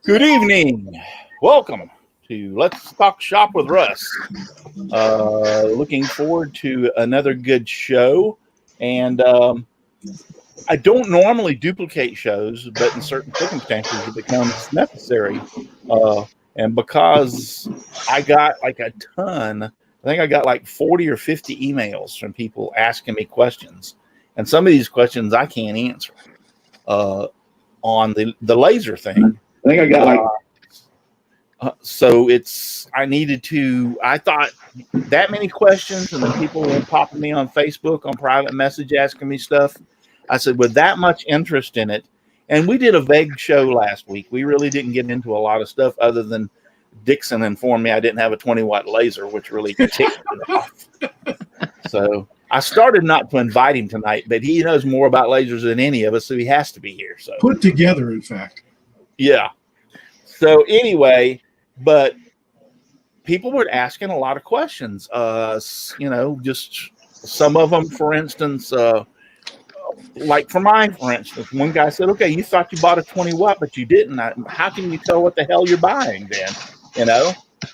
Good evening. Welcome to Let's Talk Shop with Russ. Looking forward to another good show. And I don't normally duplicate shows, but in certain circumstances it becomes necessary. And because I got like a ton, I think I got like 40 or 50 emails from people asking me questions. And some of these questions I can't answer on the laser thing. I think I got so I thought that many questions, and then people were popping me on Facebook on private message asking me stuff. I said, with that much interest in it, and we did a vague show last week. We really didn't get into a lot of stuff other than Dixon informed me I didn't have a 20-watt laser, which really ticked me off. So I started not to invite him tonight, but he knows more about lasers than any of us, so he has to be here. So put together, in fact. Yeah. So anyway, but people were asking a lot of questions. Just some of them, for instance, like for instance, one guy said, okay, you thought you bought a 20-watt, but you didn't. How can you tell what the hell you're buying then?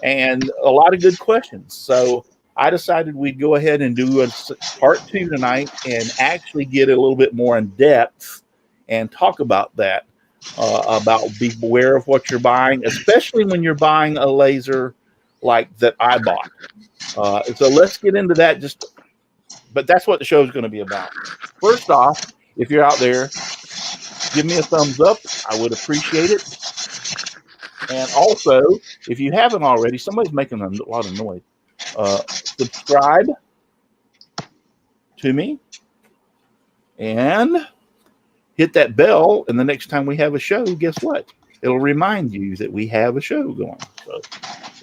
And a lot of good questions. So I decided we'd go ahead and do a part 2 tonight and actually get a little bit more in depth and talk about that. About be aware of what you're buying, especially when you're buying a laser like that I bought. So let's get into that. But that's what the show is going to be about. First off, if you're out there, give me a thumbs up. I would appreciate it. And also, if you haven't already, somebody's making a lot of noise. Subscribe to me and hit that bell, and the next time we have a show, guess what? It'll remind you that we have a show going. So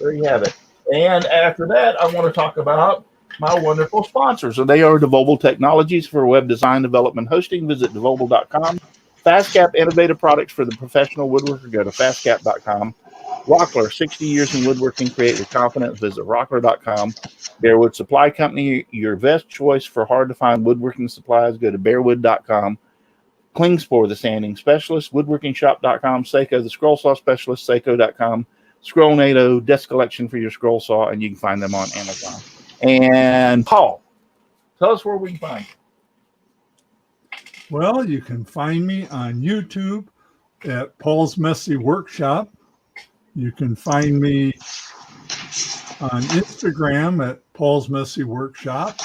there you have it. And after that, I want to talk about my wonderful sponsors. And they are Devobal Technologies for web design, development, hosting. Visit devobal.com. FastCap, innovative products for the professional woodworker. Go to fastcap.com. Rockler, 60 years in woodworking. Create with confidence. Visit rockler.com. Bearwood Supply Company, your best choice for hard-to-find woodworking supplies. Go to bearwood.com. Klingspor, the sanding specialist, woodworkingshop.com, Seiko, the scroll saw specialist, Seiko.com, Scrollnado, desk collection for your scroll saw, and you can find them on Amazon. And Paul, tell us where we can find you. Well, you can find me on YouTube at Paul's Messy Workshop. You can find me on Instagram at Paul's Messy Workshop.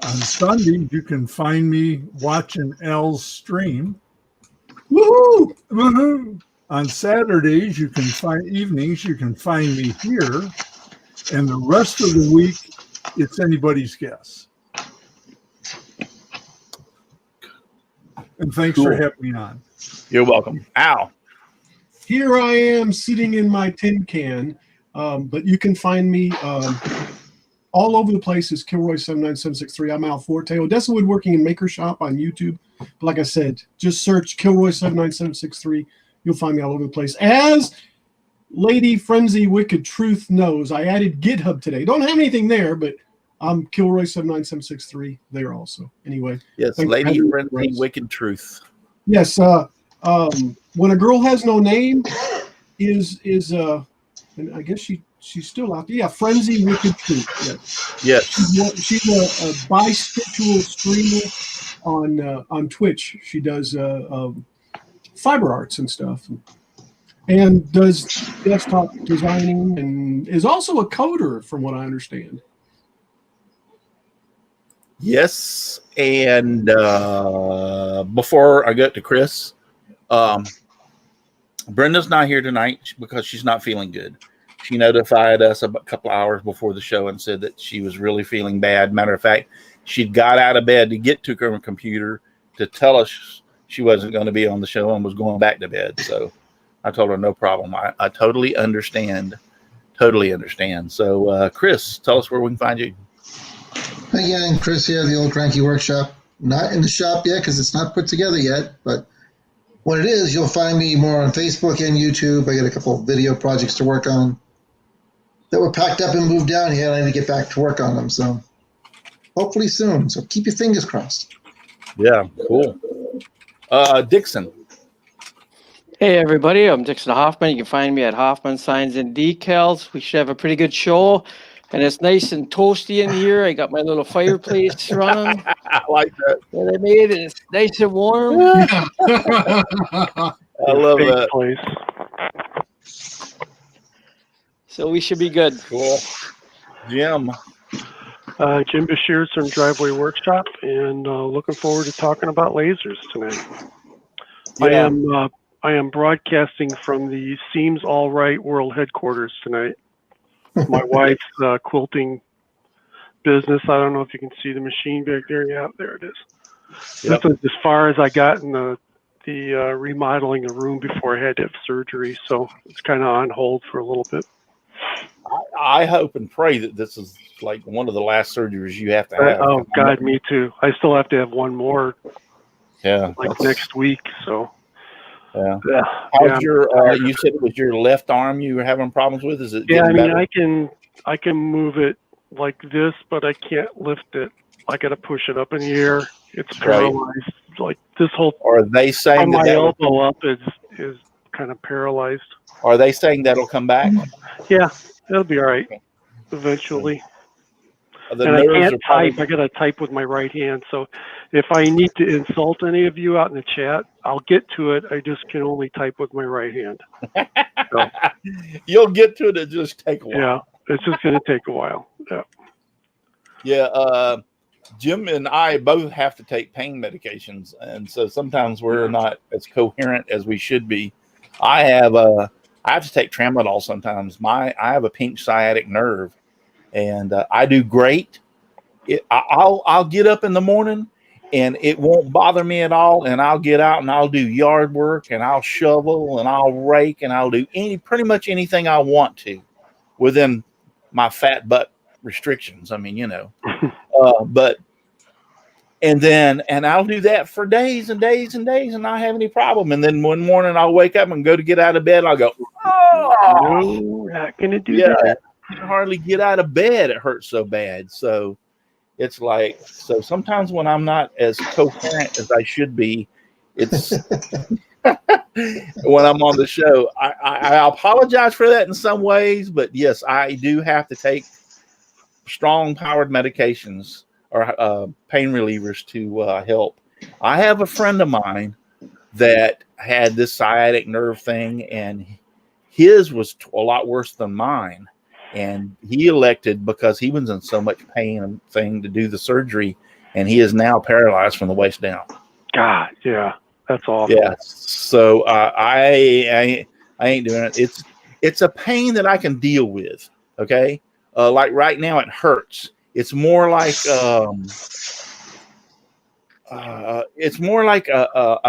On Sunday, you can find me watching Al's stream. Woohoo! Woohoo! On Saturdays, you can find me here. And the rest of the week, it's anybody's guess. And thanks for having me on. You're welcome. Al. Here I am sitting in my tin can, but you can find me all over the place is Kilroy79763. I'm Al Forte. Odessa Woodworking and Maker Shop on YouTube. But like I said, just search Kilroy79763. You'll find me all over the place. As Lady Frenzy Wicked Truth knows, I added GitHub today. Don't have anything there, but I'm Kilroy79763 there also. Anyway. Yes, Lady Frenzy Wicked Truth. Yes. When a girl has no name is and I guess she's still out there. Yeah, Frenzy Wicked Truth. Yes. She's a bisexual streamer on Twitch. She does fiber arts and stuff, and does desktop designing, and is also a coder, from what I understand. Yes, and before I get to Chris, Brenda's not here tonight because she's not feeling good. She notified us a couple hours before the show and said that she was really feeling bad. Matter of fact, she'd got out of bed to get to her computer to tell us she wasn't going to be on the show and was going back to bed. So I told her no problem. I totally understand. Totally understand. So, Chris, tell us where we can find you. Hi again, Chris here, the Old Cranky Workshop. Not in the shop yet because it's not put together yet, but when it is, you'll find me more on Facebook and YouTube. I got a couple of video projects to work on that were packed up and moved down here, and I need to get back to work on them. So hopefully soon. So keep your fingers crossed. Yeah, cool. Dixon. Hey everybody, I'm Dixon Hoffman. You can find me at Hoffman Signs and Decals. We should have a pretty good show. And it's nice and toasty in here. I got my little fireplace running I like that. that I made. It's nice and warm. Yeah. I love Big that. place. So we should be good. Cool. Jim. Jim Bashir from Driveway Workshop, and looking forward to talking about lasers tonight. Yeah. I am broadcasting from the Seems All Right World Headquarters tonight. My wife's quilting business. I don't know if you can see the machine back there. Yeah, there it is. Yep. This was as far as I got in the remodeling the room before I had to have surgery, so it's kind of on hold for a little bit. I hope and pray that this is like one of the last surgeries you have to have. Oh God, me too. I still have to have one more Yeah. like next week. So Yeah. yeah. How's your? You said it was your left arm you were having problems with. Is it? Yeah, I getting mean, better? I can move it like this, but I can't lift it. I got to push it up in the air. It's Right. paralyzed. Like this whole Are they saying from that? my elbow up is kind of paralyzed. Are they saying that'll come back? Yeah, it'll be all right eventually. The And I nerves can't are probably- type. I got to type with my right hand. So if I need to insult any of you out in the chat, I'll get to it. I just can only type with my right hand. You'll get to it. It just take a while. Yeah, it's just going to take a while. Yeah. Yeah. Jim and I both have to take pain medications, and so sometimes we're not as coherent as we should be. I have to take tramadol sometimes. I have a pinched sciatic nerve, and I do great. I'll get up in the morning, and it won't bother me at all. And I'll get out and I'll do yard work, and I'll shovel, and I'll rake, and I'll do pretty much anything I want to, within my fat butt restrictions. I mean, and I'll do that for days and days and days and not have any problem. And then one morning I'll wake up and go to get out of bed. I'll go, No, we're not going to do that. I can hardly get out of bed. It hurts so bad. So it's like, so sometimes when I'm not as coherent as I should be, it's when I'm on the show, I apologize for that in some ways, but yes, I do have to take strong powered medications or pain relievers to help. I have a friend of mine that had this sciatic nerve thing, and his was a lot worse than mine. And he elected, because he was in so much pain and thing, to do the surgery, and he is now paralyzed from the waist down. God, yeah, that's awful. Yeah. So I ain't doing it. It's a pain that I can deal with. Okay. Like right now it hurts. It's more like a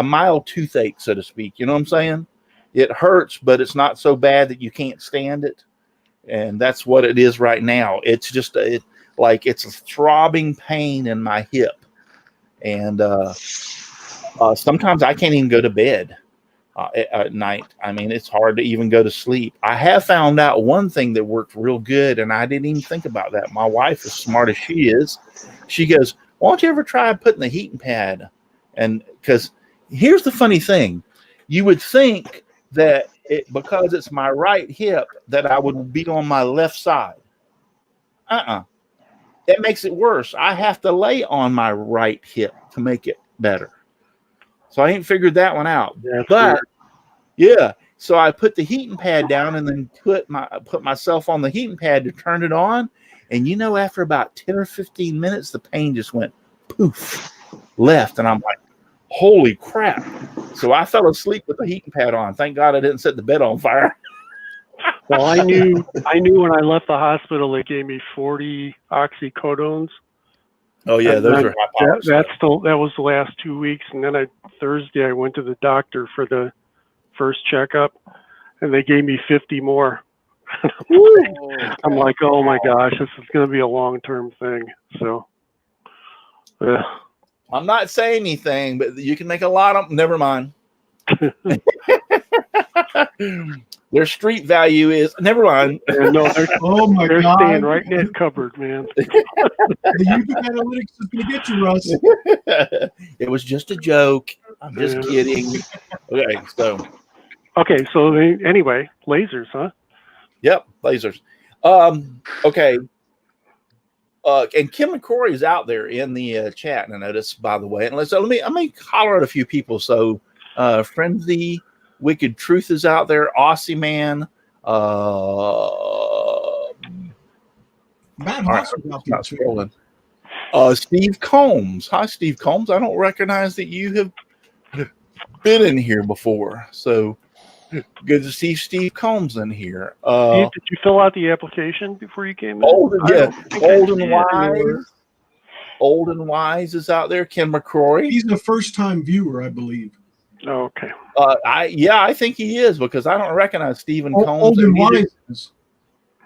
mild toothache, so to speak. You know what I'm saying? It hurts, but it's not so bad that you can't stand it. And that's what it is right now. It's just it's a throbbing pain in my hip, and sometimes I can't even go to bed at night. I mean, it's hard to even go to sleep. I have found out one thing that worked real good, and I didn't even think about that. My wife, as smart as she is, she goes, "Why don't you ever try putting the heating pad?" And because here's the funny thing, you would think that because it's my right hip that I would be on my left side. That makes it worse. I have to lay on my right hip to make it better. So I ain't figured that one out. That's but weird. yeah, so I put the heating pad down and then put myself on the heating pad to turn it on. And after about 10 or 15 minutes, the pain just went poof left. And I'm like, holy crap. So I fell asleep with the heating pad on. Thank God I didn't set the bed on fire. Well, I knew when I left the hospital, they gave me 40 oxycodones. Oh yeah, And those then are high power. that was the last 2 weeks, and then Thursday I went to the doctor for the first checkup, and they gave me 50 more. I'm like, oh my gosh, this is going to be a long-term thing. So, I'm not saying anything, but you can make a lot of. Never mind. Their street value is never mind. Yeah, no, Oh my they're God. staying right in that cupboard, man. The YouTube analytics is going to get you, Russ. It was just a joke. I'm just Yeah. kidding. Okay, so Okay, so anyway, lasers, huh? yep, lasers. Okay. And Kim McCrory is out there in the chat, and I noticed, by the way. And let me holler at a few people. So, Frenzy, Wicked Truth is out there. Aussie Man. Matt All right, Haas was out there not too. scrolling. Steve Combs. Hi, Steve Combs. I don't recognize that you have been in here before. So good to see Steve Combs in here. Steve, did you fill out the application before you came in? Old I don't think I and did. Wise. Old and Wise is out there. Ken McCrory. He's a first-time viewer, I believe. Oh, okay. I think he is, because I don't recognize Stephen Combs. Old and Wise is.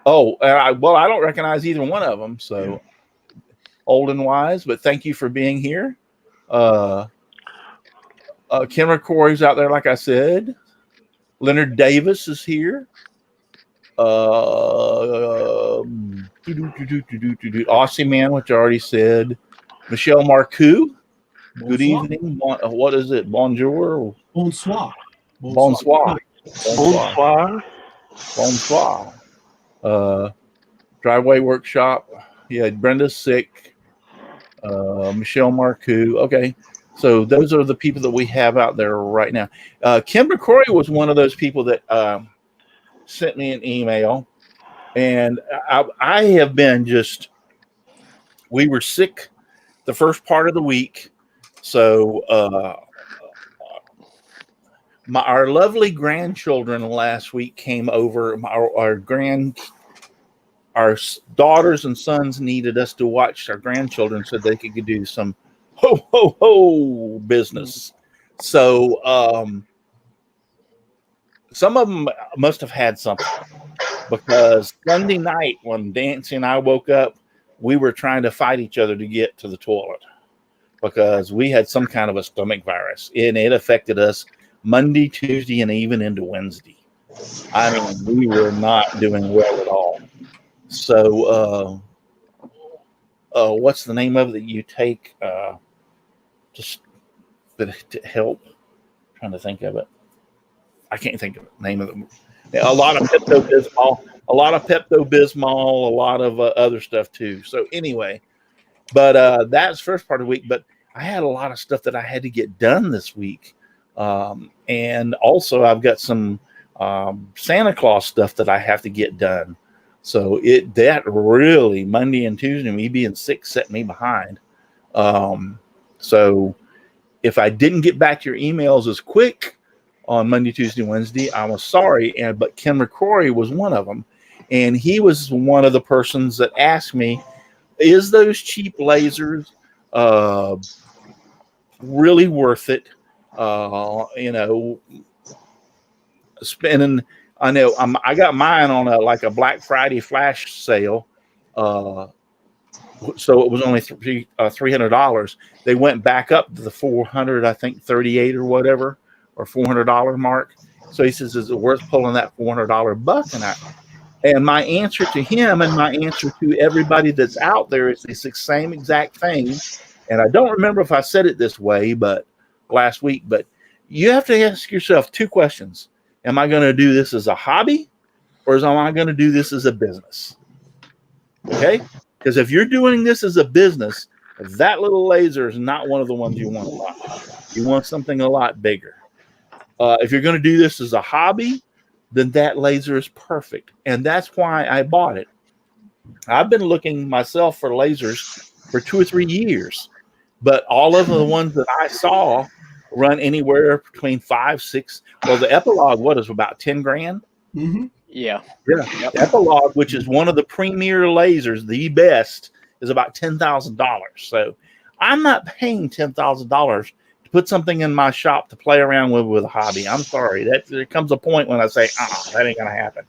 Oh, I don't recognize either one of them. So Old and Wise, but thank you for being here. Kim McCrory's out there, like I said. Leonard Davis is here. Aussie Man, which I already said. Michelle Marcoux. Good evening. What is it? Bonjour. Bonsoir. Bonsoir. Bonsoir. Bonsoir. Driveway Workshop. Yeah, Brenda's sick. Michelle Marcoux. Okay. So those are the people that we have out there right now. Kim McCrory was one of those people that sent me an email. And I have been we were sick the first part of the week. So our lovely grandchildren last week came over. Our daughters and sons needed us to watch our grandchildren so they could do some ho, ho, ho business. So some of them must have had something, because Sunday night when Nancy and I woke up, we were trying to fight each other to get to the toilet because we had some kind of a stomach virus, and it affected us Monday, Tuesday, and even into Wednesday. I mean, we were not doing well at all. So, what's the name of it that you take just to help? I'm trying to think of it. I can't think of the name of it. A lot of Pepto-Bismol, a lot of other stuff too. So anyway, but that's first part of the week. But I had a lot of stuff that I had to get done this week, and also I've got some Santa Claus stuff that I have to get done. So that really Monday and Tuesday, me being sick, set me behind. So if I didn't get back to your emails as quick on Monday, Tuesday, Wednesday, I was sorry. But Ken McCrory was one of them. And he was one of the persons that asked me, is those cheap lasers really worth it? Spending, I know I got mine on a Black Friday flash sale. So it was only $300. They went back up to the 400, I think 38 or whatever, or $400 mark. So he says, is it worth pulling that $400 buck? And my answer to him and my answer to everybody that's out there is the same exact thing. And I don't remember if I said it this way, but last week, but you have to ask yourself two questions. Am I going to do this as a hobby, or am I going to do this as a business? Okay. Because if you're doing this as a business, that little laser is not one of the ones you want to buy. You want something a lot bigger. If you're going to do this as a hobby, then that laser is perfect. And that's why I bought it. I've been looking myself for lasers for 2 or 3 years, but all of the ones that I saw run anywhere between 5, 6. Well, the Epilogue, what is about 10 grand? Mm-hmm. Yeah. Yeah. Epilogue, which is one of the premier lasers, the best, is about $10,000. So I'm not paying $10,000 to put something in my shop to play around with a hobby. I'm sorry. There comes a point when I say, that ain't going to happen.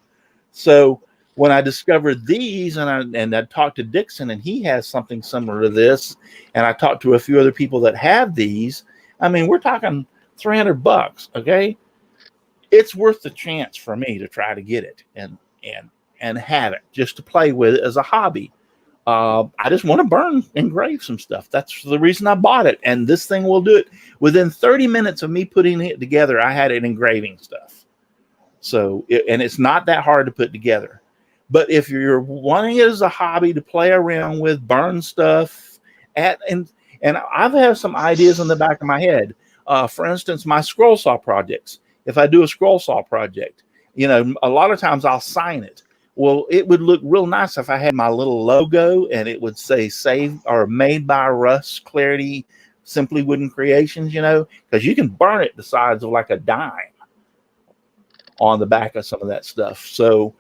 So when I discovered these, and I talked to Dixon, and he has something similar to this, and I talked to a few other people that have these. I mean, we're talking $300. Okay, it's worth the chance for me to try to get it and have it just to play with it as a hobby. I just want to engrave some stuff. That's the reason I bought it, and this thing will do it. Within 30 minutes of me putting it together, I had it engraving stuff. So, and it's not that hard to put together. But if you're wanting it as a hobby to play around with, burn stuff, and I've had some ideas in the back of my head. For instance, my scroll saw projects. If I do a scroll saw project, a lot of times I'll sign it. Well, it would look real nice if I had my little logo and it would say "Saved" or "Made by Russ Clarity, Simply Wooden Creations." Because you can burn it the size of like a dime on the back of some of that stuff. So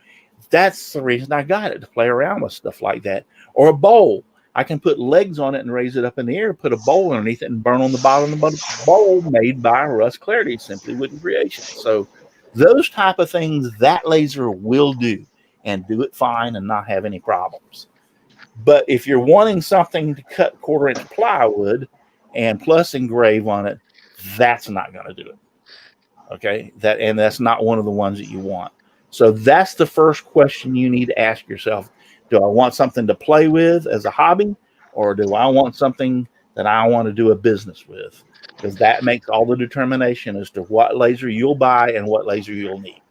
that's the reason I got it, to play around with stuff like that. Or a bowl. I can put legs on it and raise it up in the air, put a bowl underneath it, and burn on the bottom of the bowl, made by Russ Clarity, Simply Wooden Creation. So those type of things that laser will do, and do it fine and not have any problems. But if you're wanting something to cut 1/4-inch plywood and plus engrave on it, that's not going to do it. Okay, that's not one of the ones that you want. So that's the first question you need to ask yourself. Do I want something to play with as a hobby, or do I want something that I want to do a business with? Because that makes all the determination as to what laser you'll buy and what laser you'll need.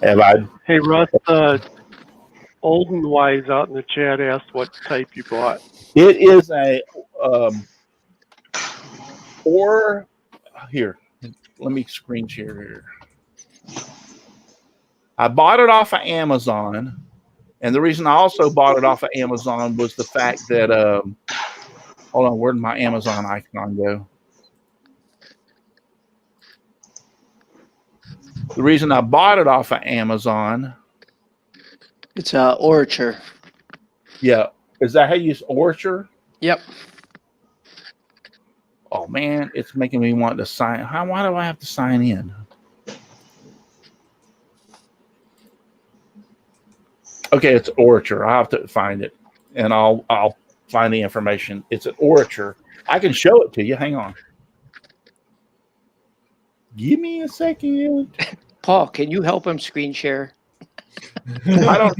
Hey, Russ, Olden Wise out in the chat asked what type you bought. It is a here. Let me screen share here. I bought it off of Amazon, and the reason I also bought it off of Amazon was the fact that hold on, where'd my Amazon icon go? The reason I bought it off of Amazon. It's Orature. Yeah. Is that how you use Orature? Yep. Oh, man, it's making me want to sign. Why do I have to sign in? Okay, it's Orature. I'll have to find it, and I'll find the information. It's an Orature. I can show it to you. Hang on. Give me a second. Paul, can you help him screen share? I don't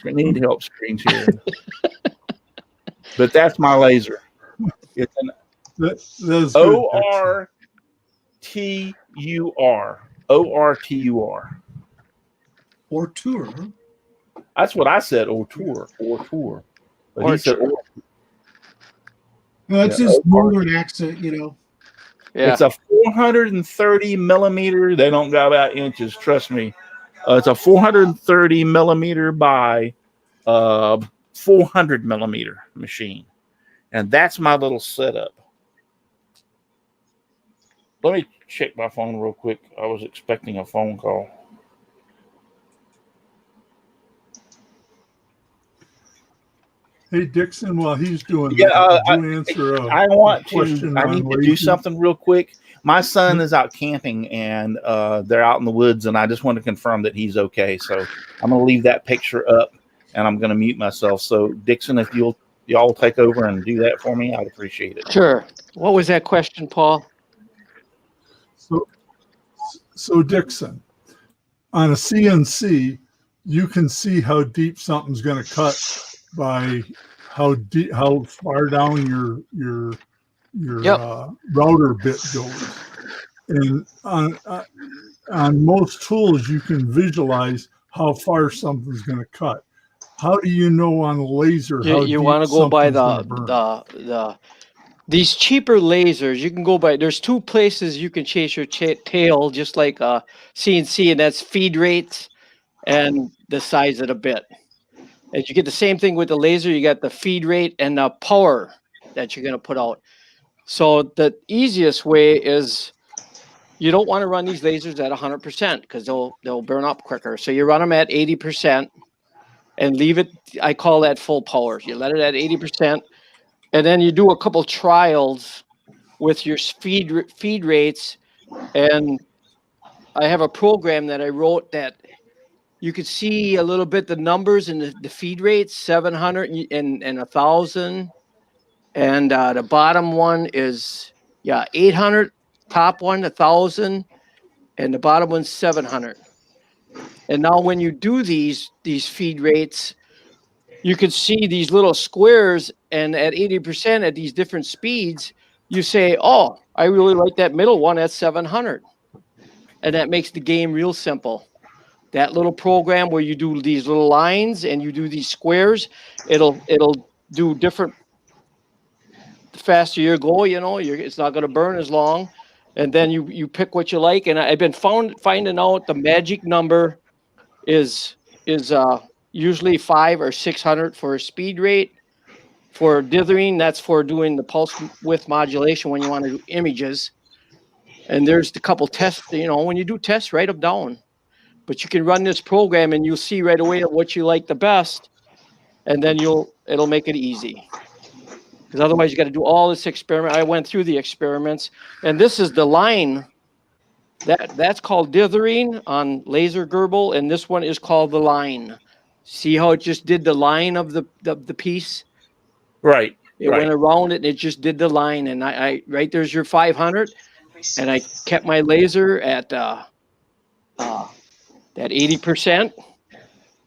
need help screen sharing. But that's my laser. It's an ORTUR. ORTUR. Ortour, huh? That's what I said. Ortour. But he said Well, that's his northern accent, Yeah. It's a 430 millimeter. They don't go about inches, trust me. It's a 430 millimeter by 400 millimeter machine. And that's my little setup. Let me check my phone real quick. I was expecting a phone call. Hey, Dixon, while he's doing Yeah, that, you answer I need to do something real quick. My son is out camping, and they're out in the woods, and I just want to confirm that he's okay. So I'm going to leave that picture up, and I'm going to mute myself. So Dixon, if y'all take over and do that for me, I'd appreciate it. Sure. What was that question, Paul? So Dixon, on a CNC, you can see how deep something's going to cut by how far down your router bit goes. And on most tools, you can visualize how far something's going to cut. How do you know on a laser? You want to go by the these cheaper lasers. You can go by. There's two places you can chase your tail, just like CNC, and that's feed rates and the size of the bit. As you get the same thing with the laser, you got the feed rate and the power that you're going to put out. So the easiest way is you don't want to run these lasers at 100% because they'll burn up quicker. So you run them at 80% and leave it. I call that full power. You let it at 80%, and then you do a couple trials with your feed rates, and a program that I wrote that you could see a little bit the numbers and the feed rates, 700 and 1,000. And the bottom one is 800, top one 1,000, and the bottom one's 700. And now when you do these feed rates, you can see these little squares, and at 80% at these different speeds, you say, oh, I really like that middle one at 700. And that makes the game real simple. That little program where you do these little lines and you do these squares, it'll do different. The faster you go, it's not going to burn as long. And then you pick what you like. And I've been finding out the magic number is usually 500 or 600 for a speed rate. For dithering, that's for doing the pulse width modulation when you want to do images. And there's the couple tests, when you do tests, write them down. But you can run this program and you'll see right away what you like the best. And then it'll make it easy. Because otherwise you got to do all this experiment. I went through the experiments, and this is the line. That's called dithering on laser Gerbil, and this one is called the line. See how it just did the line of the piece? Right. It went around it and it just did the line. And I right there's your 500, and I kept my laser at that 80%.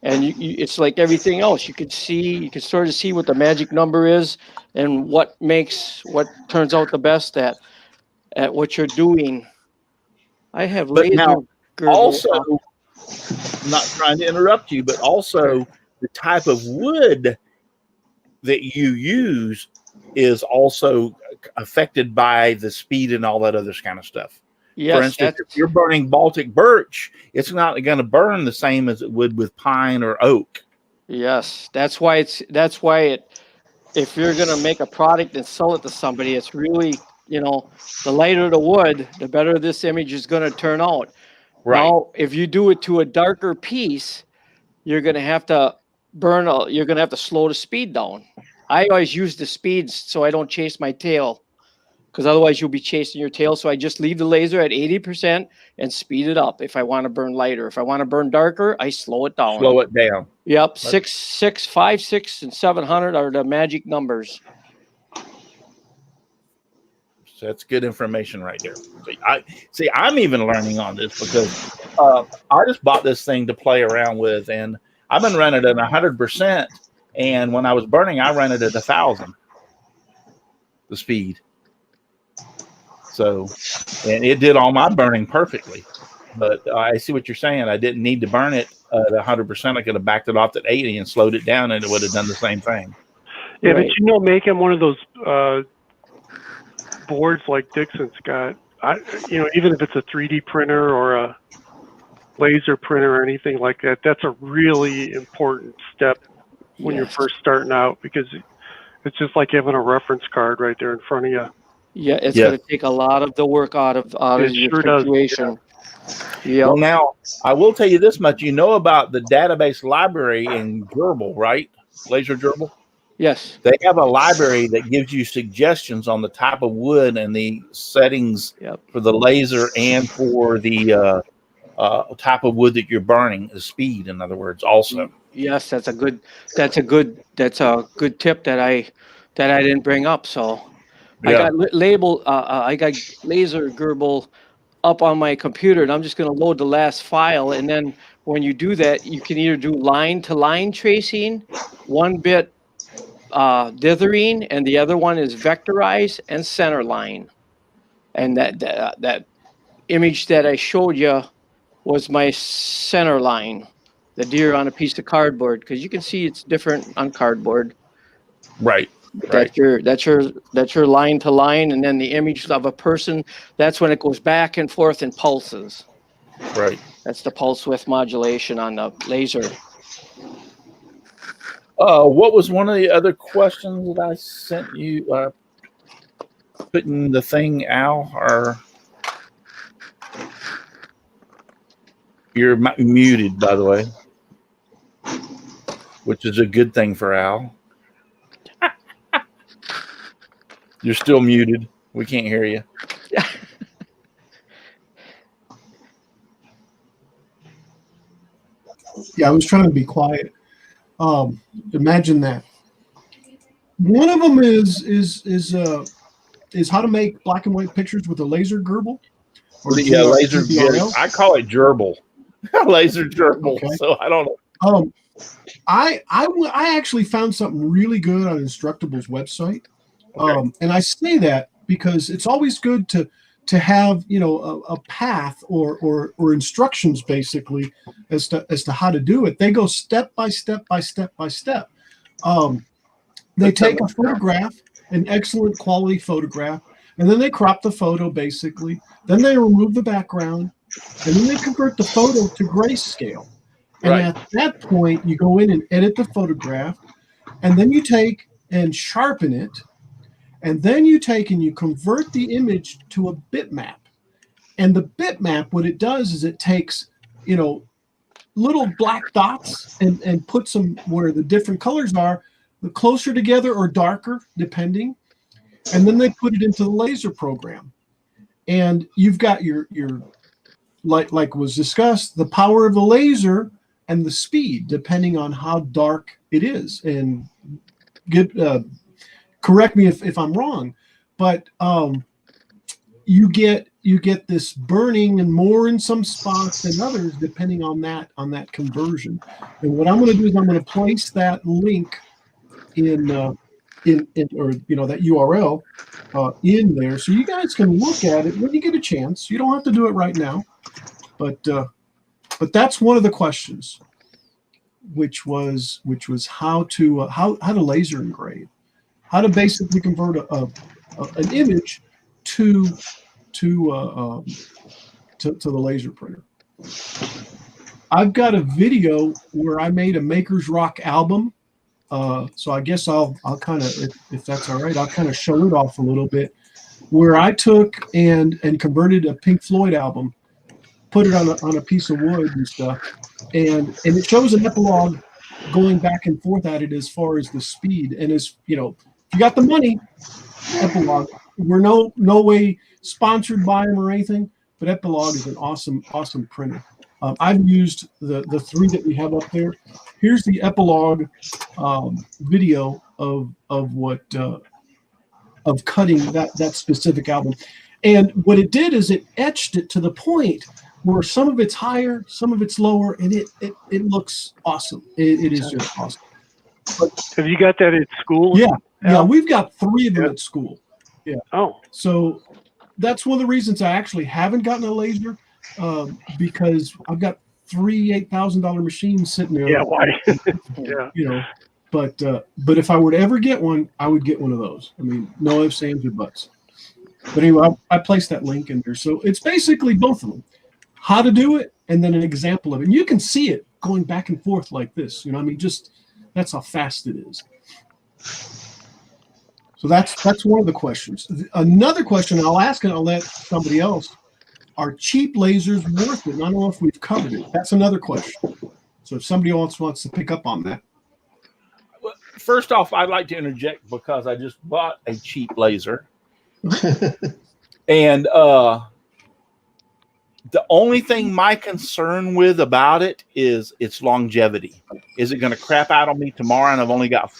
And it's like everything else. You can sort of see what the magic number is and what turns out the best at what you're doing. I have But laser now, Gerbil. also, I'm not trying to interrupt you, but also the type of wood that you use is also affected by the speed and all that other kind of stuff. Yes, for instance, if you're burning Baltic birch, it's not going to burn the same as it would with pine or oak. Yes, that's why if you're going to make a product and sell it to somebody, it's really, the lighter the wood, the better this image is going to turn out. Right. Now, if you do it to a darker piece, you're going to have to you're going to have to slow the speed down. I always use the speeds so I don't chase my tail, because otherwise you'll be chasing your tail. So I just leave the laser at 80% and speed it up if I want to burn lighter. If I want to burn darker, I slow it down. Slow it down. Yep, 5, 6, and 700 are the magic numbers. So that's good information right there. I'm even learning on this because I just bought this thing to play around with, and I've been running it at 100%. And when I was burning, I ran it at 1,000, the speed. So, and it did all my burning perfectly. But I see what you're saying. I didn't need to burn it at 100%. I could have backed it off at 80 and slowed it down, and it would have done the same thing. Yeah, Right. but making one of those boards like Dixon's got, even if it's a 3D printer or a laser printer or anything like that, that's a really important step when you're first starting out, because it's just like having a reference card right there in front of you. Yeah, it's going to take a lot of the work out of your situation. Yeah. Well, now I will tell you this much: about the database library in Gerbil, right? Laser Gerbil. Yes. They have a library that gives you suggestions on the type of wood and the settings for the laser and for the type of wood that you're burning, the speed, in other words, also. Yes, that's a good tip that I didn't bring up. So I got I got laser Gerbil up on my computer, and I'm just going to load the last file. And then when you do that, you can either do line to line tracing, 1-bit dithering, and the other one is vectorize and center line. And that image that I showed you was my center line, the deer on a piece of cardboard, because you can see it's different on cardboard. Right. That's your line to line, and then the image of a person, that's when it goes back and forth in pulses. Right. That's the pulse width modulation on the laser. What was one of the other questions that I sent you? Putting the thing, Al, or you're muted, by the way, which is a good thing for Al. You're still muted. We can't hear you. Yeah, I was trying to be quiet. Imagine that. One of them is how to make black and white pictures with a laser gerbil or Yeah, laser GPRL. I call it gerbil. Laser gerbil. Okay. So I don't know. I actually found something really good on Instructable's website, Okay. and I say that because it's always good to have a path or instructions basically as to how to do it. They go step by step by step by step. They take a photograph, an excellent quality photograph, and then they crop the photo basically. Then they remove the background, and then they convert the photo to grayscale. And Right. at that point, you go in and edit the photograph, and then you take and sharpen it, and then you take and you convert the image to a bitmap. And the bitmap, what it does is it takes, little black dots and puts them where the different colors are, closer together or darker, depending. And then they put it into the laser program. And you've got your like was discussed, the power of the laser and the speed, depending on how dark it is. And correct me if I'm wrong, but you get this burning and more in some spots than others, depending on that conversion. And what I'm going to do is I'm going to place that link in or that URL in there, so you guys can look at it when you get a chance. You don't have to do it right now, but that's one of the questions, which was how to laser engrave, how to basically convert an image to the laser printer. I've got a video where I made a Maker's Rock album. So I guess I'll kind of, if that's all right, I'll kind of show it off a little bit, where I took and converted a Pink Floyd album, put it on a piece of wood and stuff, and it shows an epilogue going back and forth at it as far as the speed. And as if you got the money, epilogue. We're no way sponsored by them or anything, but epilogue is an awesome printer. I've used the three that we have up there. Here's the epilogue video of cutting that specific album, and what it did is it etched it to the point where some of it's higher, some of it's lower, and it looks awesome. It is just awesome. But, have you got that at school? Yeah, we've got three of them at school. Yeah. Oh. So that's one of the reasons I actually haven't gotten a laser. Because I've got three $8,000 machines sitting there. Yeah, why? Yeah. But if I were to ever get one, I would get one of those. I mean, no ifs, ands, or buts. But anyway, I placed that link in there. So it's basically both of them. How to do it, and then an example of it. And you can see it going back and forth like this. Just that's how fast it is. So that's one of the questions. Another question I'll ask, and I'll let somebody else. Are cheap lasers worth it? And I don't know if we've covered it. That's another question. So if somebody else wants to pick up on that. Well, first off, I'd like to interject because I just bought a cheap laser. And the only thing my concern with about it is its longevity. Is it going to crap out on me tomorrow and I've only got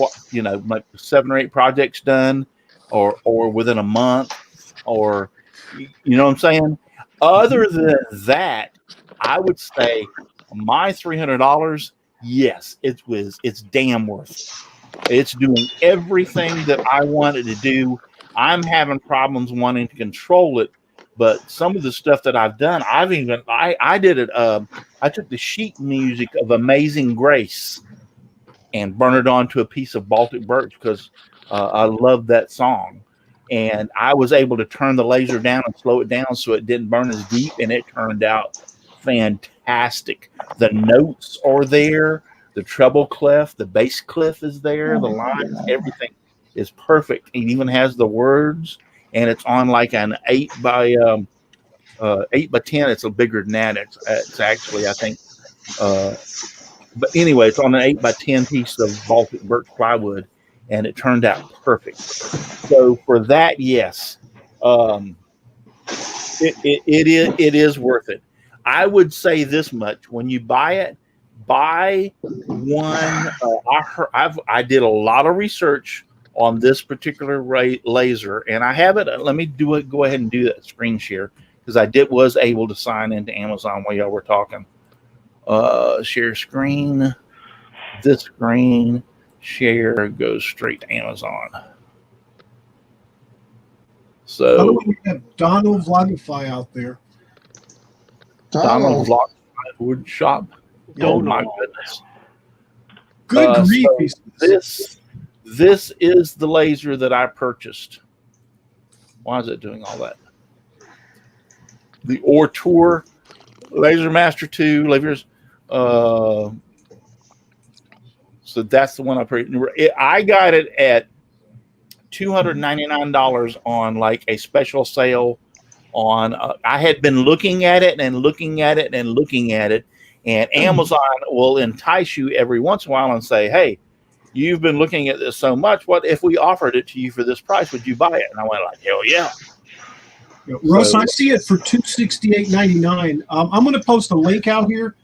like 7 or 8 projects done, or within a month, or you know what I'm saying? Other than that, I would say my $300, yes, it's damn worth it. It's doing everything that I wanted to do. I'm having problems wanting to control it, but some of the stuff that I've done, I did it. I took the sheet music of Amazing Grace and burned it onto a piece of Baltic birch because I love that song. And I was able to turn the laser down and slow it down so it didn't burn as deep, and it turned out fantastic. The notes are there, the treble clef, the bass clef is there, the lines, everything is perfect. It even has the words, and it's on like an 8 by 10. It's a bigger than that. It's actually, I think, but anyway, it's on an 8 by 10 piece of Baltic birch plywood. And it turned out perfect. So for that, yes, it is worth it. I would say this much: when you buy it, buy one. I did a lot of research on this particular laser, and I have it. Let me do it. Go ahead and do that screen share because was able to sign into Amazon while y'all were talking. Share screen. This screen share goes straight to Amazon. So by the way, we have Donald Vlogify out there. Donald Vlogify wood shop. Oh my goodness! Good grief! So this is the laser that I purchased. Why is it doing all that? The Ortour Laser Master 2 lasers. So that's the one I purchased. I got it at $299 on like a special sale on. I had been looking at it and looking at it and looking at it, and Amazon will entice you every once in a while and say, "Hey, you've been looking at this so much. What if we offered it to you for this price? Would you buy it?" And I went like, "Hell yeah!" Russ, I see it for $268.99. I'm going to post a link out here.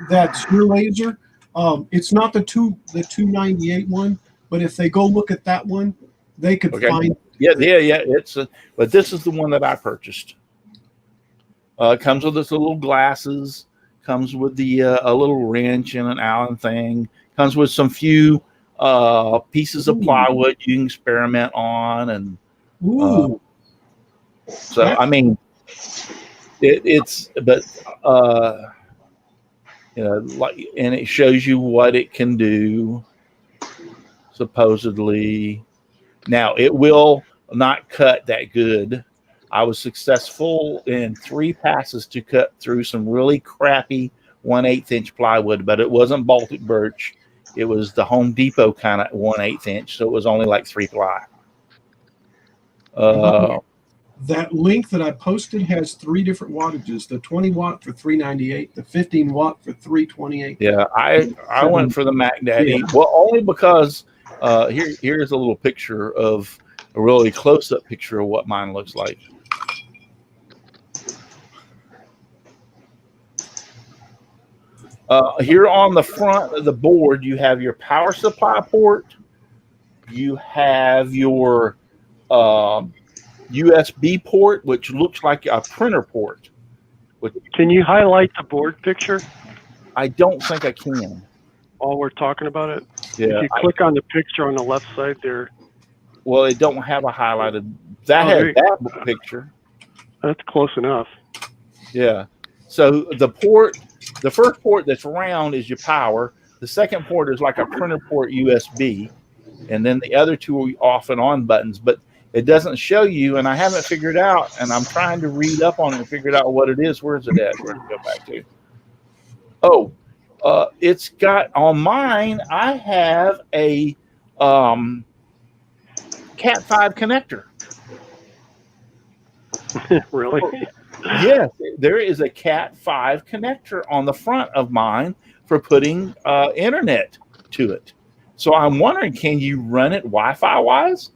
That's your laser. It's not the 298 one, but if they go look at that one, they could find. Yeah. It's but this is the one that I purchased. It comes with this little glasses. Comes with the a little wrench and an Allen thing. Comes with some few pieces of plywood you can experiment on, and so I mean, it's like, and it shows you what it can do. Supposedly, now it will not cut that good. I was successful in 3 passes to cut through some really crappy 1/8 inch plywood, but it wasn't Baltic birch. It was the Home Depot kind of 1/8 inch, so it was only like 3 ply. That link that I posted has 3 different wattages: the 20 watt for $398, the 15 watt for $328. Yeah, I went for the Mac Daddy. Yeah. Well, only because here's a little picture of a really close-up picture of what mine looks like. Here on the front of the board, you have your power supply port. You have your USB port, which looks like a printer port. Can you highlight the board picture? I don't think I can. While we're talking about it? Yeah, if you click on the picture on the left side there. Well, it don't have a highlighted. That has that picture. That's close enough. Yeah. So the first port that's round is your power. The second port is like a printer port USB. And then the other 2 are off and on buttons. But it doesn't show you, and I haven't figured out, and I'm trying to read up on it and figure out what it is. Where's it at? Where to go back to? Oh, it's got, on mine, I have a Cat 5 connector. Really? Yes, there is a Cat 5 connector on the front of mine for putting internet to it. So I'm wondering, can you run it Wi-Fi wise?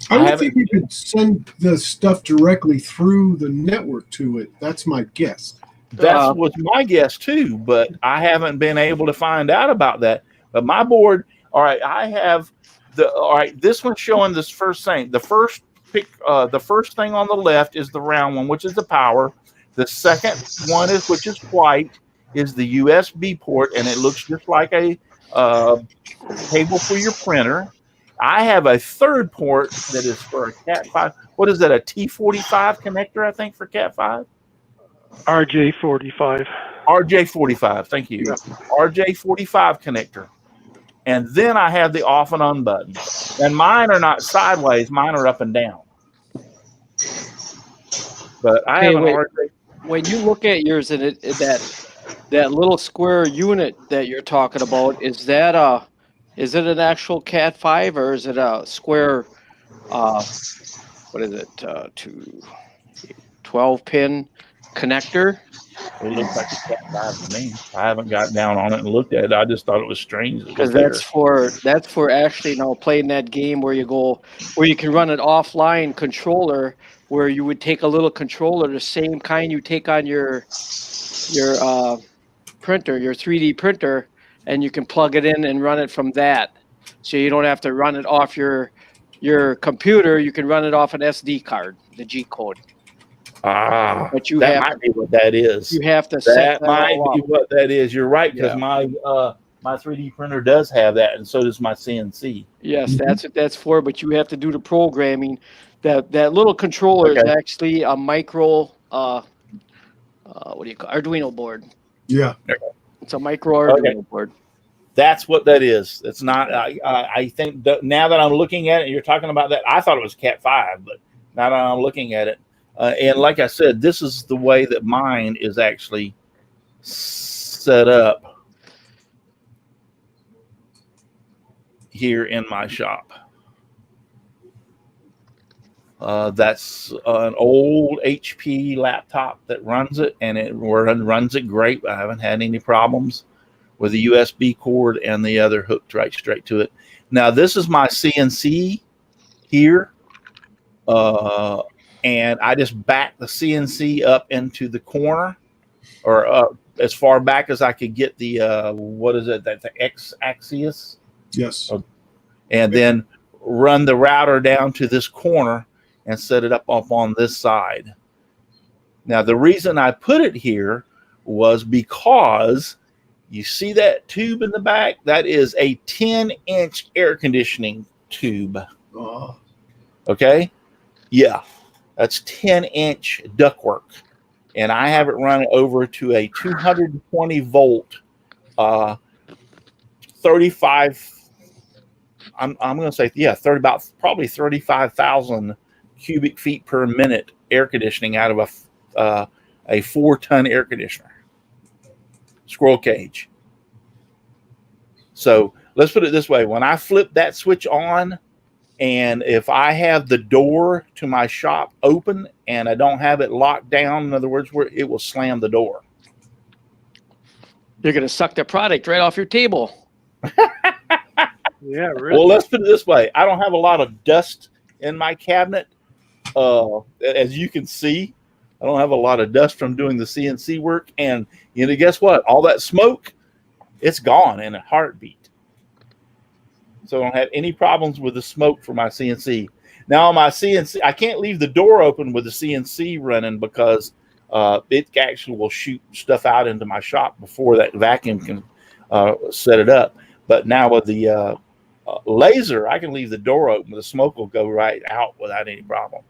I would think you could send the stuff directly through the network to it. That's my guess. That was my guess too, but I haven't been able to find out about that. But my board, all right, I have this one's showing this first thing. The first thing on the left is the round one, which is the power. The second one which is white, is the USB port, and it looks just like a cable for your printer. I have a third port that is for a Cat 5. What is that, a T45 connector, I think, for Cat 5? RJ45. RJ45, thank you. Yeah. RJ45 connector. And then I have the off and on button. And mine are not sideways, mine are up and down. But I have an RJ. When you look at yours, and that little square unit that you're talking about, is it an actual Cat 5 or is it a square? What is it? 12-pin connector. It looks like a Cat 5 to me. I haven't got down on it and looked at it. I just thought it was strange. Because that's for actually playing that game where you can run an offline controller, where you would take a little controller, the same kind you take on your printer, your 3D printer, and you can plug it in and run it from that. So you don't have to run it off your computer. You can run it off an SD card, the G code. But you that have might be what that is. You have to set That that might all be up. what that is. You're right, because Yeah. my 3D printer does have that, and so does my CNC. Yes, that's what that's for. But you have to do the programming. That little controller is Okay. actually a micro. What do you call Arduino board? Yeah. It's a micro Arduino Okay. board. That's what that is. It's not. I think now that I'm looking at it, you're talking about that. I thought it was Cat 5, but now that I'm looking at it, and like I said, this is the way that mine is actually set up here in my shop. That's an old HP laptop that runs it, and it runs it great. I haven't had any problems with the USB cord and the other hooked right straight to it. Now, this is my CNC here, and I just back the CNC up into the corner, or as far back as I could get the what is it? That the X axis. Yes. And then run the router down to this corner and set it up on this side. Now, the reason I put it here was because you see that tube in the back? That is a 10-inch air conditioning tube. Oh. Okay? Yeah, that's 10-inch ductwork. And I have it run over to a 220 volt, 35. I'm going to say, yeah, probably 35,000 cubic feet per minute air conditioning out of a 4-ton air conditioner, squirrel cage. So let's put it this way: when I flip that switch on, and if I have the door to my shop open and I don't have it locked down, in other words, where it will slam the door. You're going to suck the product right off your table. Yeah, really. Well, let's put it this way: I don't have a lot of dust in my cabinet. As you can see, I don't have a lot of dust from doing the CNC work. And guess what? All that smoke, it's gone in a heartbeat. So I don't have any problems with the smoke for my CNC. Now, my CNC, I can't leave the door open with the CNC running because it actually will shoot stuff out into my shop before that vacuum can set it up. But now with the laser, I can leave the door open. The smoke will go right out without any problem.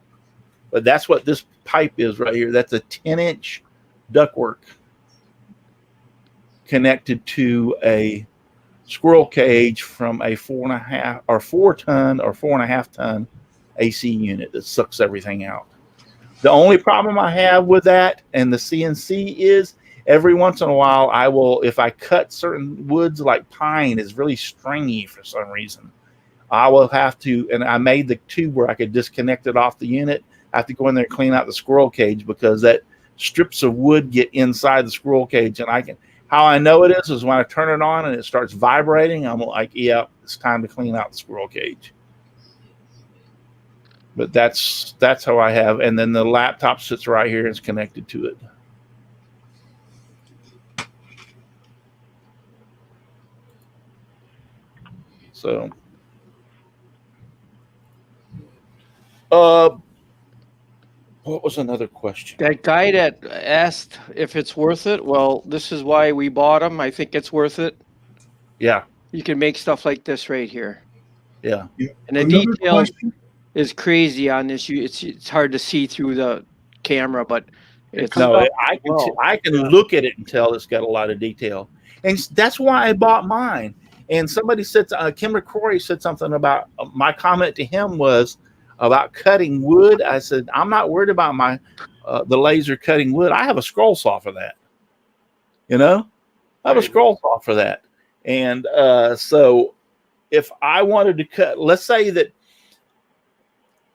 But that's what this pipe is right here. That's a 10-inch ductwork connected to a squirrel cage from a 4.5 or 4-ton or 4.5-ton AC unit that sucks everything out. The only problem I have with that and the CNC is every once in a while I will, if I cut certain woods like pine is really stringy for some reason, I will have to, and I made the tube where I could disconnect it off the unit. I have to go in there and clean out the squirrel cage because that strips of wood get inside the squirrel cage, and how I know it is when I turn it on and it starts vibrating, I'm like, yeah, it's time to clean out the squirrel cage. But that's how I have, and then the laptop sits right here and is connected to it. So, what was another question? That guy that asked if it's worth it, well, this is why we bought them. I think it's worth it. Yeah. You can make stuff like this right here. Yeah. And the detail is crazy on this. It's hard to see through the camera, but it's I can look at it and tell it's got a lot of detail, and that's why I bought mine. And somebody said, Kim McCrory said something about my comment to him was about cutting wood. I said, I'm not worried about my the laser cutting wood. I have a scroll saw for that. I have a scroll saw for that. And so if I wanted to cut, let's say that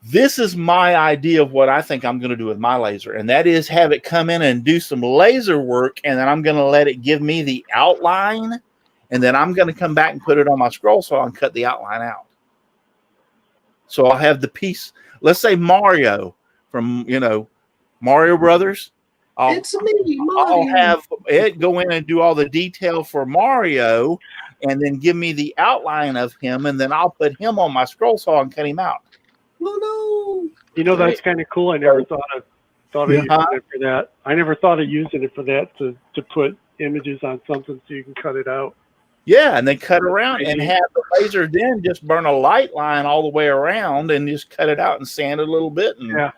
this is my idea of what I think I'm going to do with my laser, and that is have it come in and do some laser work, and then I'm going to let it give me the outline, and then I'm going to come back and put it on my scroll saw and cut the outline out. So I'll have the piece. Let's say Mario from Mario Brothers. It's me, I'll Mario. have it go in and do all the detail for Mario, and then give me the outline of him, and then I'll put him on my scroll saw and cut him out. No. You know, that's kind of cool. I never thought of Yeah. using it for that. I never thought of using it for that to put images on something so you can cut it out. Yeah, and then cut around and have the laser then just burn a light line all the way around and just cut it out and sand it a little bit. And Yeah.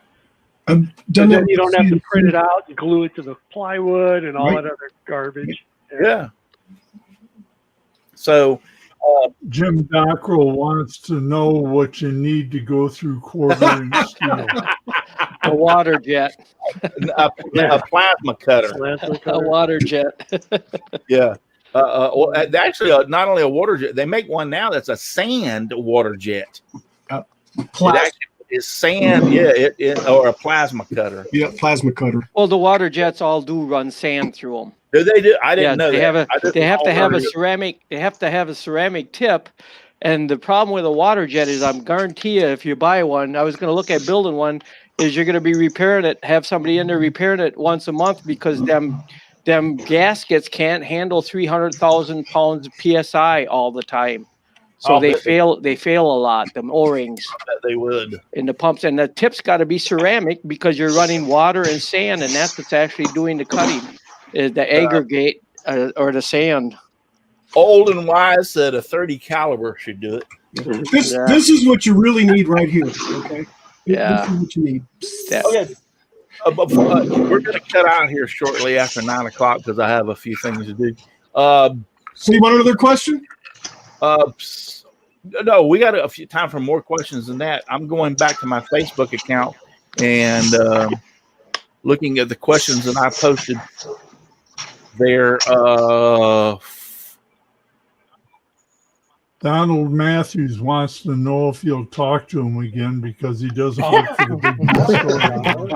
I've And done then that. you don't have to print it out and glue it to the plywood and all Right. that other garbage. yeah. So Jim Dockrell wants to know what you need to go through quarter-inch steel. A water jet. a plasma cutter. Plasma A cutter. water jet. Yeah. Well, actually, not only a water jet, they make one now that's a sand water jet. It actually is sand, or a plasma cutter. Yeah, plasma cutter. Well, the water jets all do run sand through them. Do they do? I didn't know they that. have they have to have a ceramic. They have to have a ceramic tip. And the problem with a water jet is, I'm guarantee you, if you buy one, I was going to look at building one, is you're going to be repairing it, have somebody in there repairing it once a month, because them gaskets can't handle 300,000 pounds of PSI all the time. So they fail a lot, them O-rings. They would. In the pumps, and the tip's got to be ceramic, because you're running water and sand, and that's what's actually doing the cutting, is the aggregate or the sand. Old and Wise said a 30 caliber should do it. This is what you really need right here. Okay. Yeah. This is what you need. Okay. We're going to cut out here shortly after 9 o'clock because I have a few things to do. So you want another question? No, we got a few time for more questions than that. I'm going back to my Facebook account and looking at the questions that I posted there. Donald Matthews wants to know if you'll talk to him again because he doesn't work for the big news story.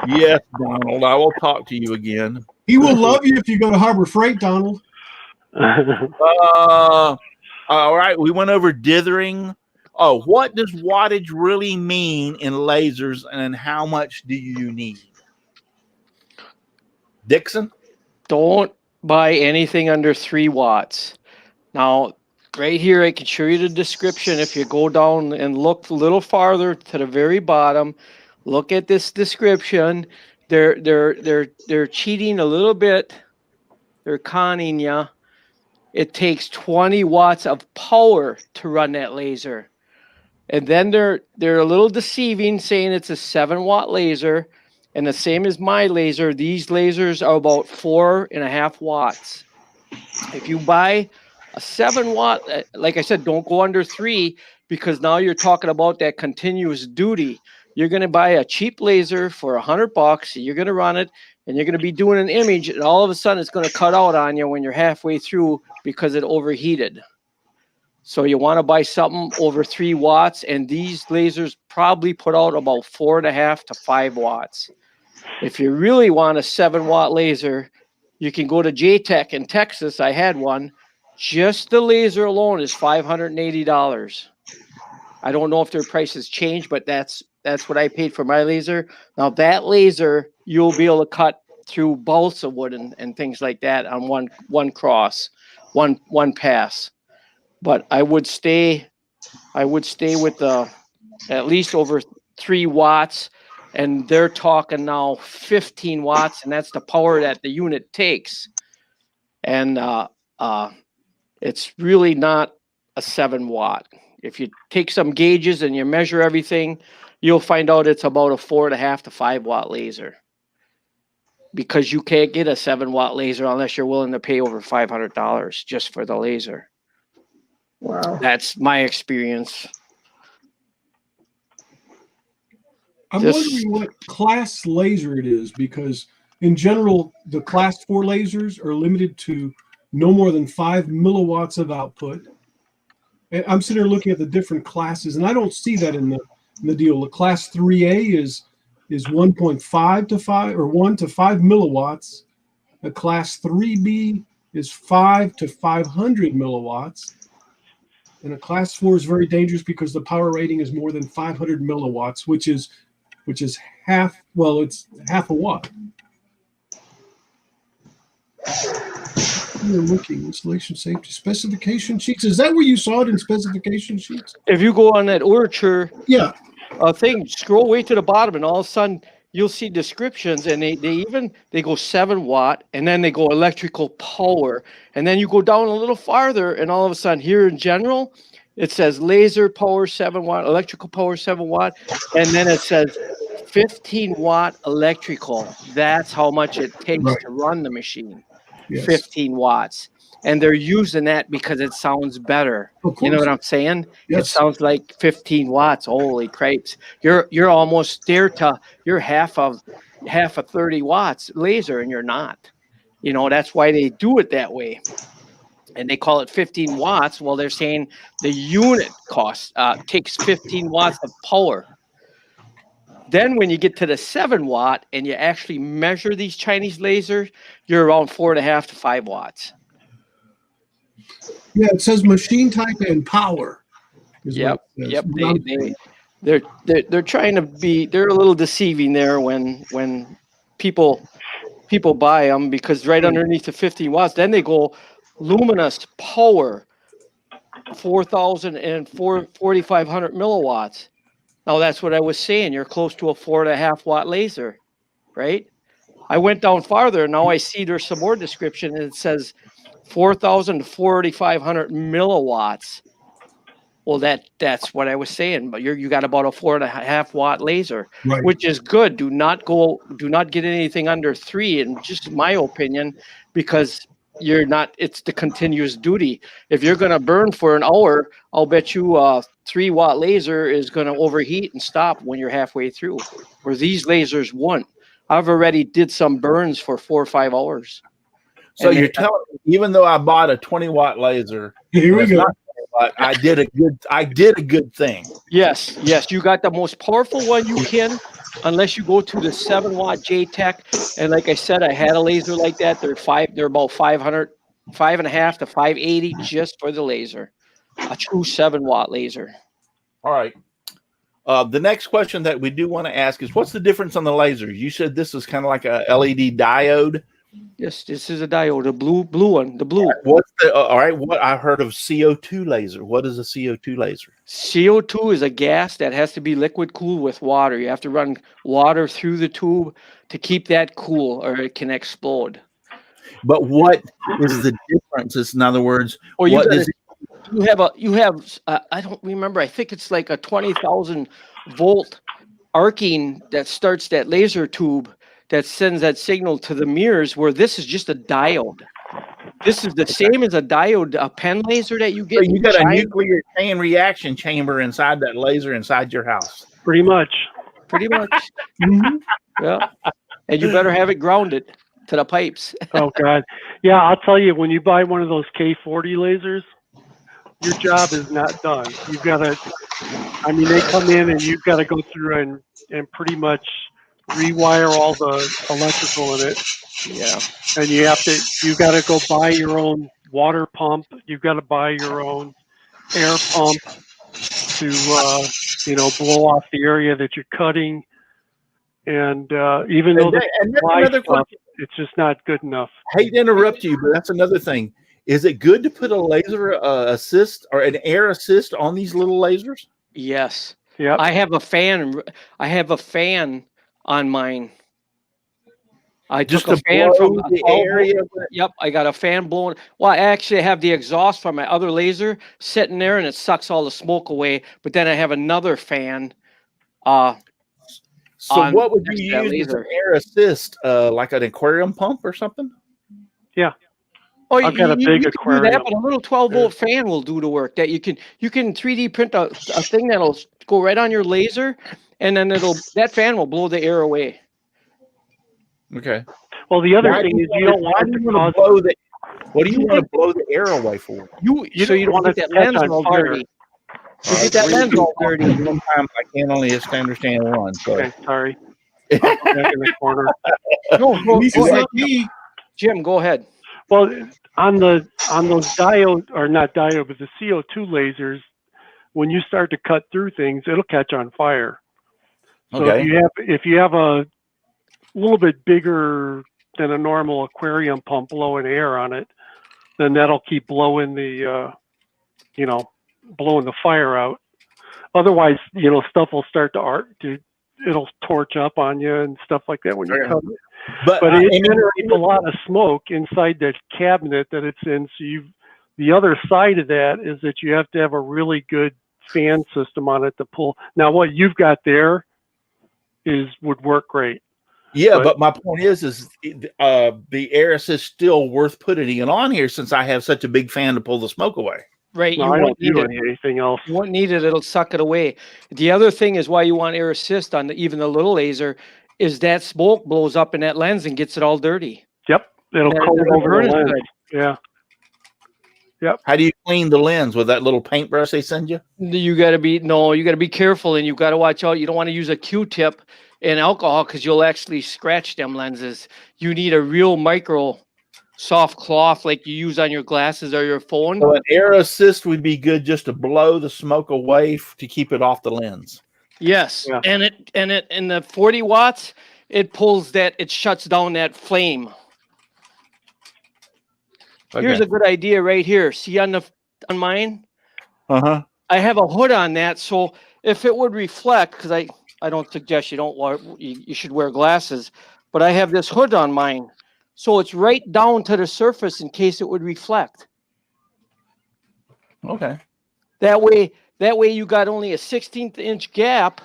Yes, Donald, I will talk to you again. He will love you if you go to Harbor Freight, Donald. All right, we went over dithering. Oh, what does wattage really mean in lasers, and how much do you need? Dixon? Don't buy anything under 3 watts. Now, right here, I can show you the description. If you go down and look a little farther to the very bottom, look at this description. They're cheating a little bit. They're conning you. It takes 20 watts of power to run that laser. And then they're a little deceiving, saying it's a 7-watt laser. And the same as my laser, these lasers are about 4.5 watts. If you buy a 7-watt, like I said, don't go under 3, because now you're talking about that continuous duty. You're going to buy a cheap laser for $100. You're going to run it, and you're going to be doing an image, and all of a sudden it's going to cut out on you when you're halfway through because it overheated. So you want to buy something over 3 watts, and these lasers probably put out about 4.5 to 5 watts. If you really want a 7-watt laser, you can go to JTech in Texas. I had one. Just the laser alone is $580. I don't know if their prices change, but that's what I paid for my laser. Now that laser, you'll be able to cut through balsa wood and things like that on one cross, one pass. But I would stay with the at least over 3 watts, and they're talking now 15 watts, and that's the power that the unit takes. And it's really not a 7-watt. If you take some gauges and you measure everything, you'll find out it's about a 4.5 to 5-watt laser. Because you can't get a 7-watt laser unless you're willing to pay over $500 just for the laser. Wow. That's my experience. I'm wondering what class laser it is, because in general, the class 4 lasers are limited to no more than 5 milliwatts of output. And I'm sitting here looking at the different classes, and I don't see that in the deal. The class 3A is 1.5 to 5 or 1 to 5 milliwatts. The class 3B is 5 to 500 milliwatts. And a class 4 is very dangerous because the power rating is more than 500 milliwatts, which is half. Well, it's half a watt. You're looking installation safety specification sheets. Is that where you saw it in specification sheets? If you go on that Orature Yeah. thing, scroll way to the bottom, and all of a sudden you'll see descriptions, and they go 7 watt, and then they go electrical power, and then you go down a little farther, and all of a sudden here in general, it says laser power 7 watt, electrical power 7 watt, and then it says 15 watt electrical. That's how much it takes Right. to run the machine. Yes. 15 watts. And they're using that because it sounds better. Of You know course. what I'm saying? It Yes. sounds like 15 watts. Holy crapes. You're almost there to you're half of 30 watts laser, and you're not. You know, that's why they do it that way. And they call it 15 watts. Well, they're saying the unit cost takes 15 watts of power. Then when you get to the 7 watt and you actually measure these Chinese lasers, you're around 4.5 to 5 watts. Yeah, it says machine type and power. is what it says. Yep. They're trying to be. They're a little deceiving there when people buy them, because right underneath the 15 watts, then they go luminous power 4,000 and 4,500 milliwatts. Now that's what I was saying. You're close to a 4.5 watt laser, right? I went down farther. Now I see there's some more description, and it says 4,000 to 4,500 milliwatts. Well, that's what I was saying. But you got about a 4.5 watt laser, Right. which is good. Do not get anything under 3, in just my opinion, because you're not. It's the continuous duty. If you're going to burn for an hour, I'll bet you a 3 watt laser is going to overheat and stop when you're halfway through. Where these lasers won't. I've already did some burns for 4 or 5 hours. So you're telling me, even though I bought a 20 watt laser, Here we go. I did a good thing. Yes, you got the most powerful one you can, unless you go to the 7 watt JTech. And like I said, I had a laser like that. They're about 500, 5.5 to 580 just for the laser, a true 7 watt laser. All right. The next question that we do want to ask is, what's the difference on the lasers? You said this is kind of like a LED diode. Yes, this is a diode, the blue one, the blue. What's the all right? What I heard of CO2 laser. What is a CO2 laser? CO2 is a gas that has to be liquid cooled with water. You have to run water through the tube to keep that cool, or it can explode. But what is the difference? In other words, Or what does you have I don't remember. I think it's like a 20,000 volt arcing that starts that laser tube that sends that signal to the mirrors, where this is just a diode. This is the same as a diode, a pen laser that you get. So you got a nuclear chain reaction chamber inside that laser inside your house. Pretty much. Mhm. Yeah. And you better have it grounded to the pipes. Oh, God. Yeah, I'll tell you, when you buy one of those K40 lasers, your job is not done. You've got to, I mean, they come in and you've got to go through and pretty much rewire all the electrical in it. Yeah. And you've got to go buy your own water pump. You've got to buy your own air pump to, blow off the area that you're cutting. And even though it's just not good enough. I hate to interrupt you, but that's another thing. Is it good to put a laser assist or an air assist on these little lasers? Yes. Yeah. I have a fan on mine. I Just took a to fan blow from the area. Yep, I got a fan blowing. Well, I actually have the exhaust from my other laser sitting there, and it sucks all the smoke away. But then I have another fan. So what would you use as an air assist? Like an aquarium pump or something? Yeah. Oh, I've got a big aquarium. Do that, but a little 12-volt fan will do the work. That you can 3D print a thing that'll go right on your laser, and then that fan will blow the air away. Okay. Well, the other thing is you don't want to blow the. What do you want to blow the air away for? You don't want get that lens all dirty. You get that lens all dirty. One time I can only understand one. So. Okay, sorry. Back in the corner. No, go ahead. Me. Jim, go ahead. Well, on those diode, or not diode, but the CO2 lasers, when you start to cut through things, it'll catch on fire. So okay. if you have a little bit bigger than a normal aquarium pump blowing air on it, then that'll keep blowing the, blowing the fire out. Otherwise, stuff will start to it'll torch up on you and stuff like that when you cut it. But it generates a lot of smoke inside that cabinet that it's in. So the other side of that is that you have to have a really good fan system on it to pull. Now, what you've got there would work great. Yeah, but my point is the air assist still worth putting it on here since I have such a big fan to pull the smoke away. Right. No, I don't do anything else. You won't need it. It'll suck it away. The other thing is why you want air assist on even the little laser is that smoke blows up in that lens and gets it all dirty. Yep. It'll coat over the lens. Yeah. Yep. How do you clean the lens with that little paintbrush they send you? You got to be careful, and you've got to watch out. You don't want to use a Q-tip and alcohol because you'll actually scratch them lenses. You need a real micro soft cloth like you use on your glasses or your phone. So an air assist would be good just to blow the smoke away to keep it off the lens. Yes. Yeah. And it in the 40 watts, it shuts down that flame. Okay. Here's a good idea right here. See on mine? Uh-huh. I have a hood on that, so if it would reflect, because I don't suggest you should wear glasses, but I have this hood on mine. So it's right down to the surface in case it would reflect. Okay. That way you got only a 16th inch gap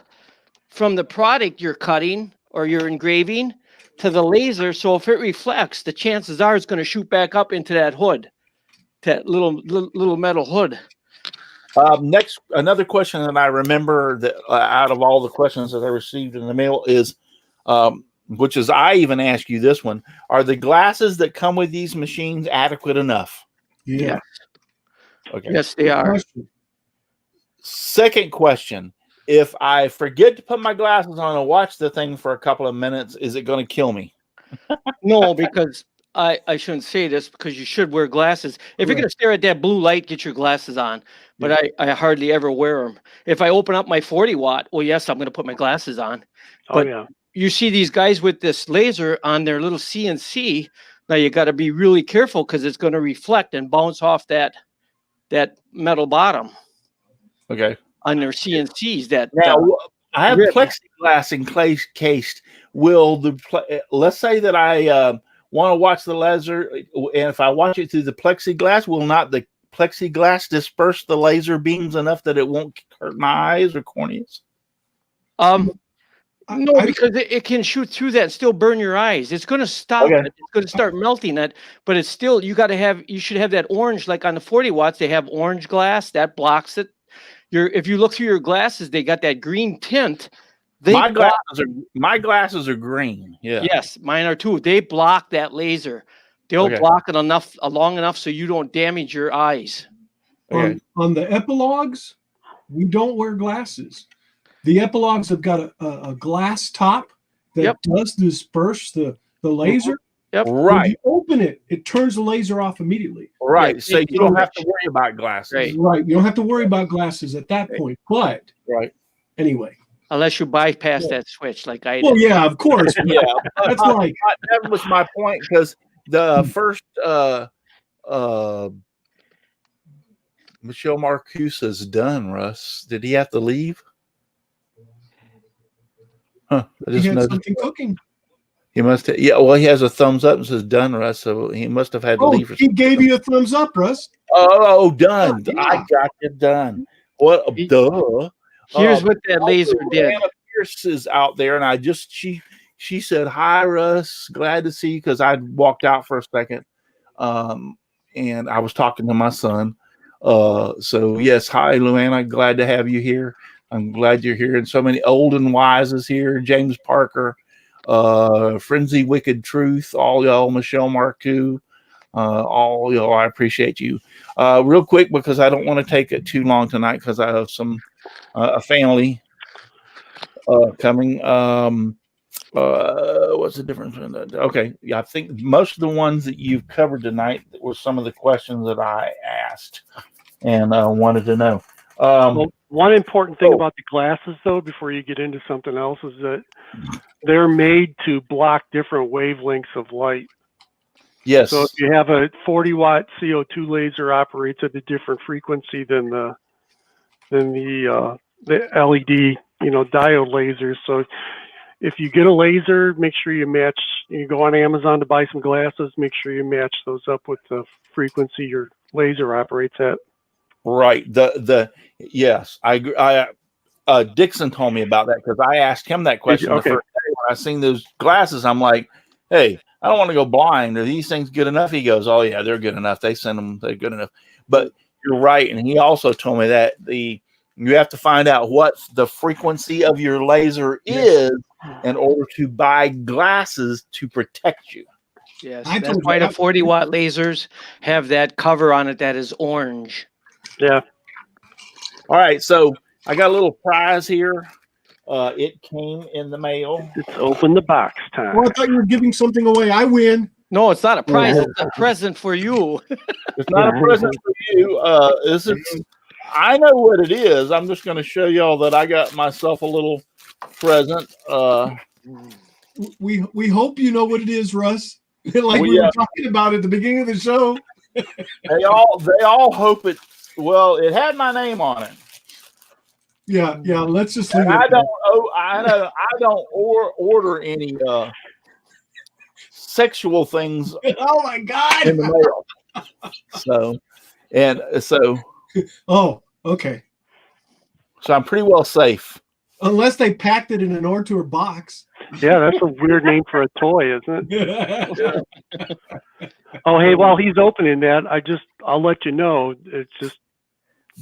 from the product you're cutting or you're engraving to the laser. So if it reflects, the chances are it's going to shoot back up into that hood, that little metal hood. Next, another question that I remember that out of all the questions that I received in the mail is, which is I even asked you this one: are the glasses that come with these machines adequate enough? Yeah. Okay. Yes, they are. Second question: if I forget to put my glasses on and watch the thing for a couple of minutes, is it going to kill me? No, because I shouldn't say this because you should wear glasses. If you're going to stare at that blue light, get your glasses on. But I hardly ever wear them. If I open up my 40 watt, well, yes, I'm going to put my glasses on. But you see these guys with this laser on their little CNC. Now you got to be really careful because it's going to reflect and bounce off that metal bottom. Okay. On their CNCs. I have plexiglass encased. Let's say that I want to watch the laser, and if I watch it through the plexiglass, will not the plexiglass disperse the laser beams enough that it won't hurt my eyes or corneas? No, because it can shoot through that and still burn your eyes. It's going to stop it. It's going to start melting it, but it's still, you should have that orange, like on the 40 watts, they have orange glass that blocks it. If you look through your glasses, they got that green tint. My glasses are green. Yeah. Yes, mine are too. They block that laser. They'll block it long enough so you don't damage your eyes. Okay. On the epilogues, we don't wear glasses. The epilogues have got a glass top that does disperse the laser. Yep. Right. When you open it, it turns the laser off immediately. Right. So you don't have to worry about glasses. Right. You don't have to worry about glasses at that point. But anyway. Unless you bypass that switch like I did. Well, yeah, of course. That's like that was my point, because the first Michelle Marcuse is done, Russ. Did he have to leave? Huh. He had something cooking. He must have, well, he has a thumbs up and says done, Russ, so he must have had to leave. He gave you a thumbs up, Russ. Oh, done. Yeah. I got you done. What a duh. Here's what that laser did. Anna Pierce is out there, and she said, "Hi, Russ. Glad to see you," because I walked out for a second, and I was talking to my son. So yes, hi, Luanna. Glad to have you here. I'm glad you're here, and so many old and wise is here. James Parker, Frenzy Wicked Truth, all y'all, Michelle Marcoux, all y'all. I appreciate you. Real quick, because I don't want to take it too long tonight, because I have a family coming. What's the difference in that? Okay, yeah, I think most of the ones that you've covered tonight were some of the questions that I asked and wanted to know. One important thing about the glasses, though, before you get into something else, is that they're made to block different wavelengths of light. Yes. So if you have a 40-watt CO2 laser operates at a different frequency than the LED, diode lasers. So if you get a laser, make sure you match. You go on Amazon to buy some glasses. Make sure you match those up with the frequency your laser operates at. Right. Yes, I agree. Dixon told me about that because I asked him that question the first day when I seen those glasses. I'm like, hey, I don't want to go blind. Are these things good enough? He goes, oh yeah, they're good enough. They send them. They're good enough. But you're right, and he also told me that you have to find out what the frequency of your laser is in order to buy glasses to protect you. Yes, that's why the 40-watt lasers have that cover on it that is orange. Yeah. All right, so I got a little prize here. It came in the mail. It's open the box time. Well, I thought you were giving something away. I win. No, it's not a prize. It's a present for you. It's not a present for you. This is. I know what it is. I'm just going to show y'all that I got myself a little present. We hope you know what it is, Russ. Like we were talking about at the beginning of the show. They all hope it. Well, it had my name on it. Yeah. Let's just leave it. I don't order any sexual things. Oh my God! In the mail. So. Oh, okay. So I'm pretty well safe. Unless they packed it in an Ortour box. Yeah, that's a weird name for a toy, isn't it? Oh, hey, while he's opening that, I'll let you know. It's just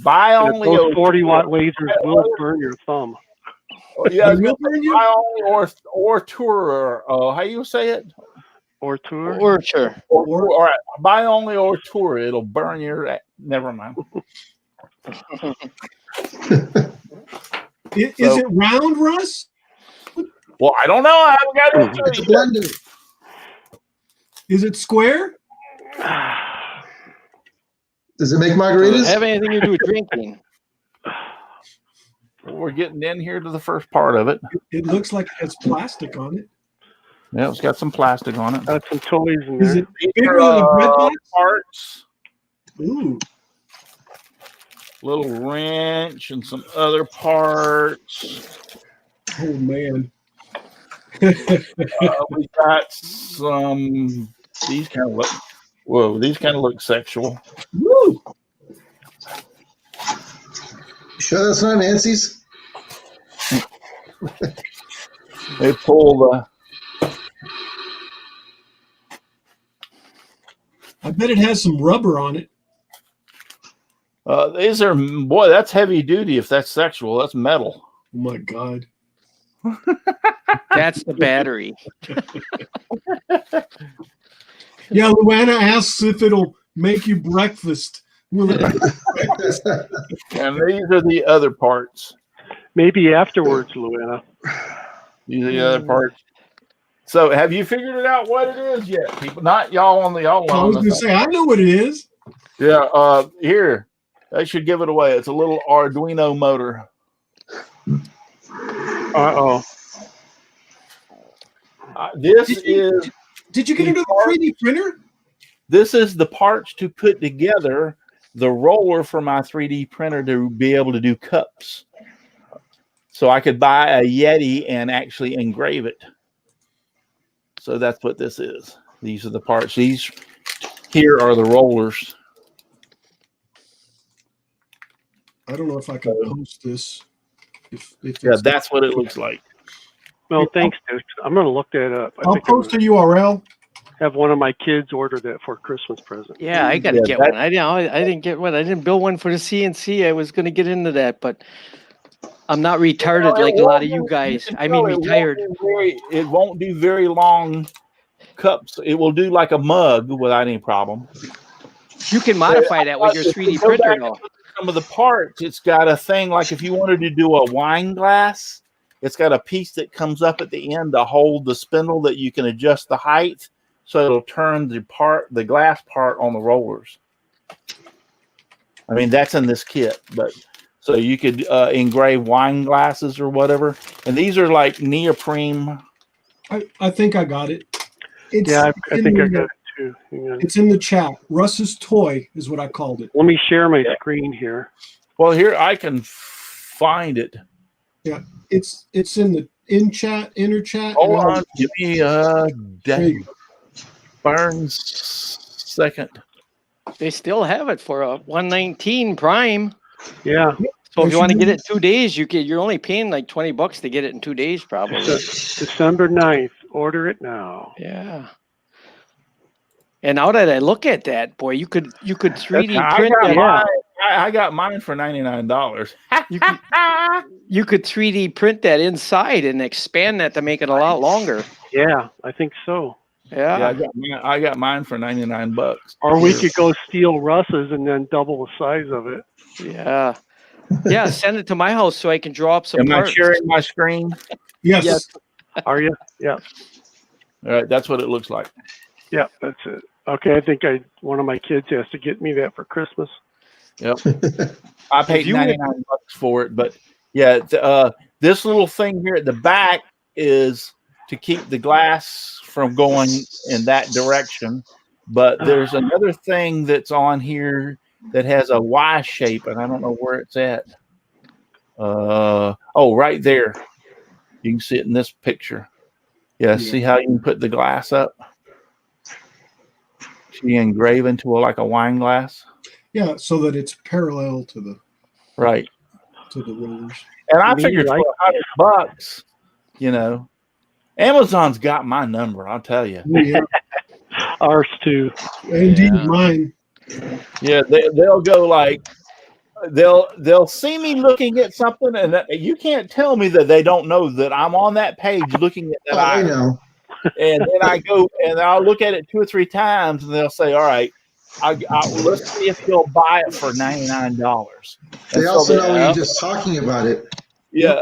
buy only. Those 40-watt lasers will burn your thumb. Yeah, will burn you. Buy only or tour. How you say it? Ortour. All right, buy only or tour. It'll burn your. Never mind. Is it round, Russ? Well, I don't know. I haven't got it. It's a blender. Is it square? Does it make margaritas? Does it have anything to do with drinking? We're getting in here to the first part of it. It looks like it has plastic on it. Yeah, it's got some plastic on it. Got some toys in there. Is it bigger than a bread box? Parts. Ooh. Little wrench and some other parts. Oh man. We got some. These kind of look. Whoa! These kind of look sexual. Woo! Sure, that's not Nancy's. They pull the. I bet it has some rubber on it. These are, boy, that's heavy duty. If that's sexual, that's metal. Oh my God. That's the battery. Yeah, Luana asks if it'll make you breakfast. Will it? And these are the other parts. Maybe afterwards, Luana. These are the other parts. So, have you figured it out what it is yet, people? Not y'all on the y'all. I was going to say, I know what it is. Yeah. Here, I should give it away. It's a little Arduino motor. Uh-oh. Did you get into the 3D printer? This is the parts to put together the roller for my 3D printer to be able to do cups. So I could buy a Yeti and actually engrave it. So that's what this is. These are the parts. These here are the rollers. I don't know if I can post this. Yeah, that's what it looks like. Well, thanks, Dick. I'm going to look that up. I'll post a URL. Have one of my kids order that for a Christmas present. Yeah, I got to get one. I didn't get one. I didn't build one for the CNC. I was going to get into that, but I'm not retarded like a lot of you guys. I mean, retired. It won't do very long cups. It will do like a mug without any problem. You can modify that with your 3D printer, though. Some of the parts, it's got a thing like if you wanted to do a wine glass, it's got a piece that comes up at the end to hold the spindle that you can adjust the height, so it'll turn the glass part on the rollers. I mean, that's in this kit, but So you could engrave wine glasses or whatever. And these are like neoprene. I think I got it. It's Yeah, I in think I the- got it too. Hang on. It's in the chat. Russ's toy is what I called it. Let me share my screen here. Well, here I can find it. Yeah, it's in chat, inner chat. Hold and on, give me There you Burns second. They still have it for a 119 Prime. Yeah. So if you want to There get she it 2 days, you're only paying like $20 to get it in 2 days, probably. December 9th. Order it now. Yeah. And now that I look at that, boy, you could 3D I print got that. mine. I got mine for $99. You could 3D print that inside and expand that to make it a lot longer. Yeah, I think so. Yeah. Yeah, I got mine for $99. Or we could go steal Russ's and then double the size of it. Yeah. Yeah. Send it to my house so I can draw up some Am parts. I sharing my screen? Yes. Yes. Are you? Yeah. All right, that's what it looks like. Yeah, that's it. Okay, I think one of my kids has to get me that for Christmas. Yep. I paid you- $99 for it, but yeah, this little thing here at the back is to keep the glass from going in that direction. But there's another thing that's on here that has a Y shape, and I don't know where it's at. Oh, right there. You can see it in this picture. Yeah, see how you can put the glass up? She engrave into like a wine glass. Yeah, so that it's parallel to the Right. rollers. And I Me, figured for right? $100, you know, Amazon's got my number. I'll tell you. Yeah, Ours too. indeed, Yeah. mine. Yeah, they'll go like they'll see me looking at something, and you can't tell me that they don't know that I'm on that page looking at that Oh, I item. know. And then I go and I'll look at it 2 or 3 times, and they'll say, "All right, let's see if you'll buy it for $99." They And so also they- know when you're just talking about it. Yeah,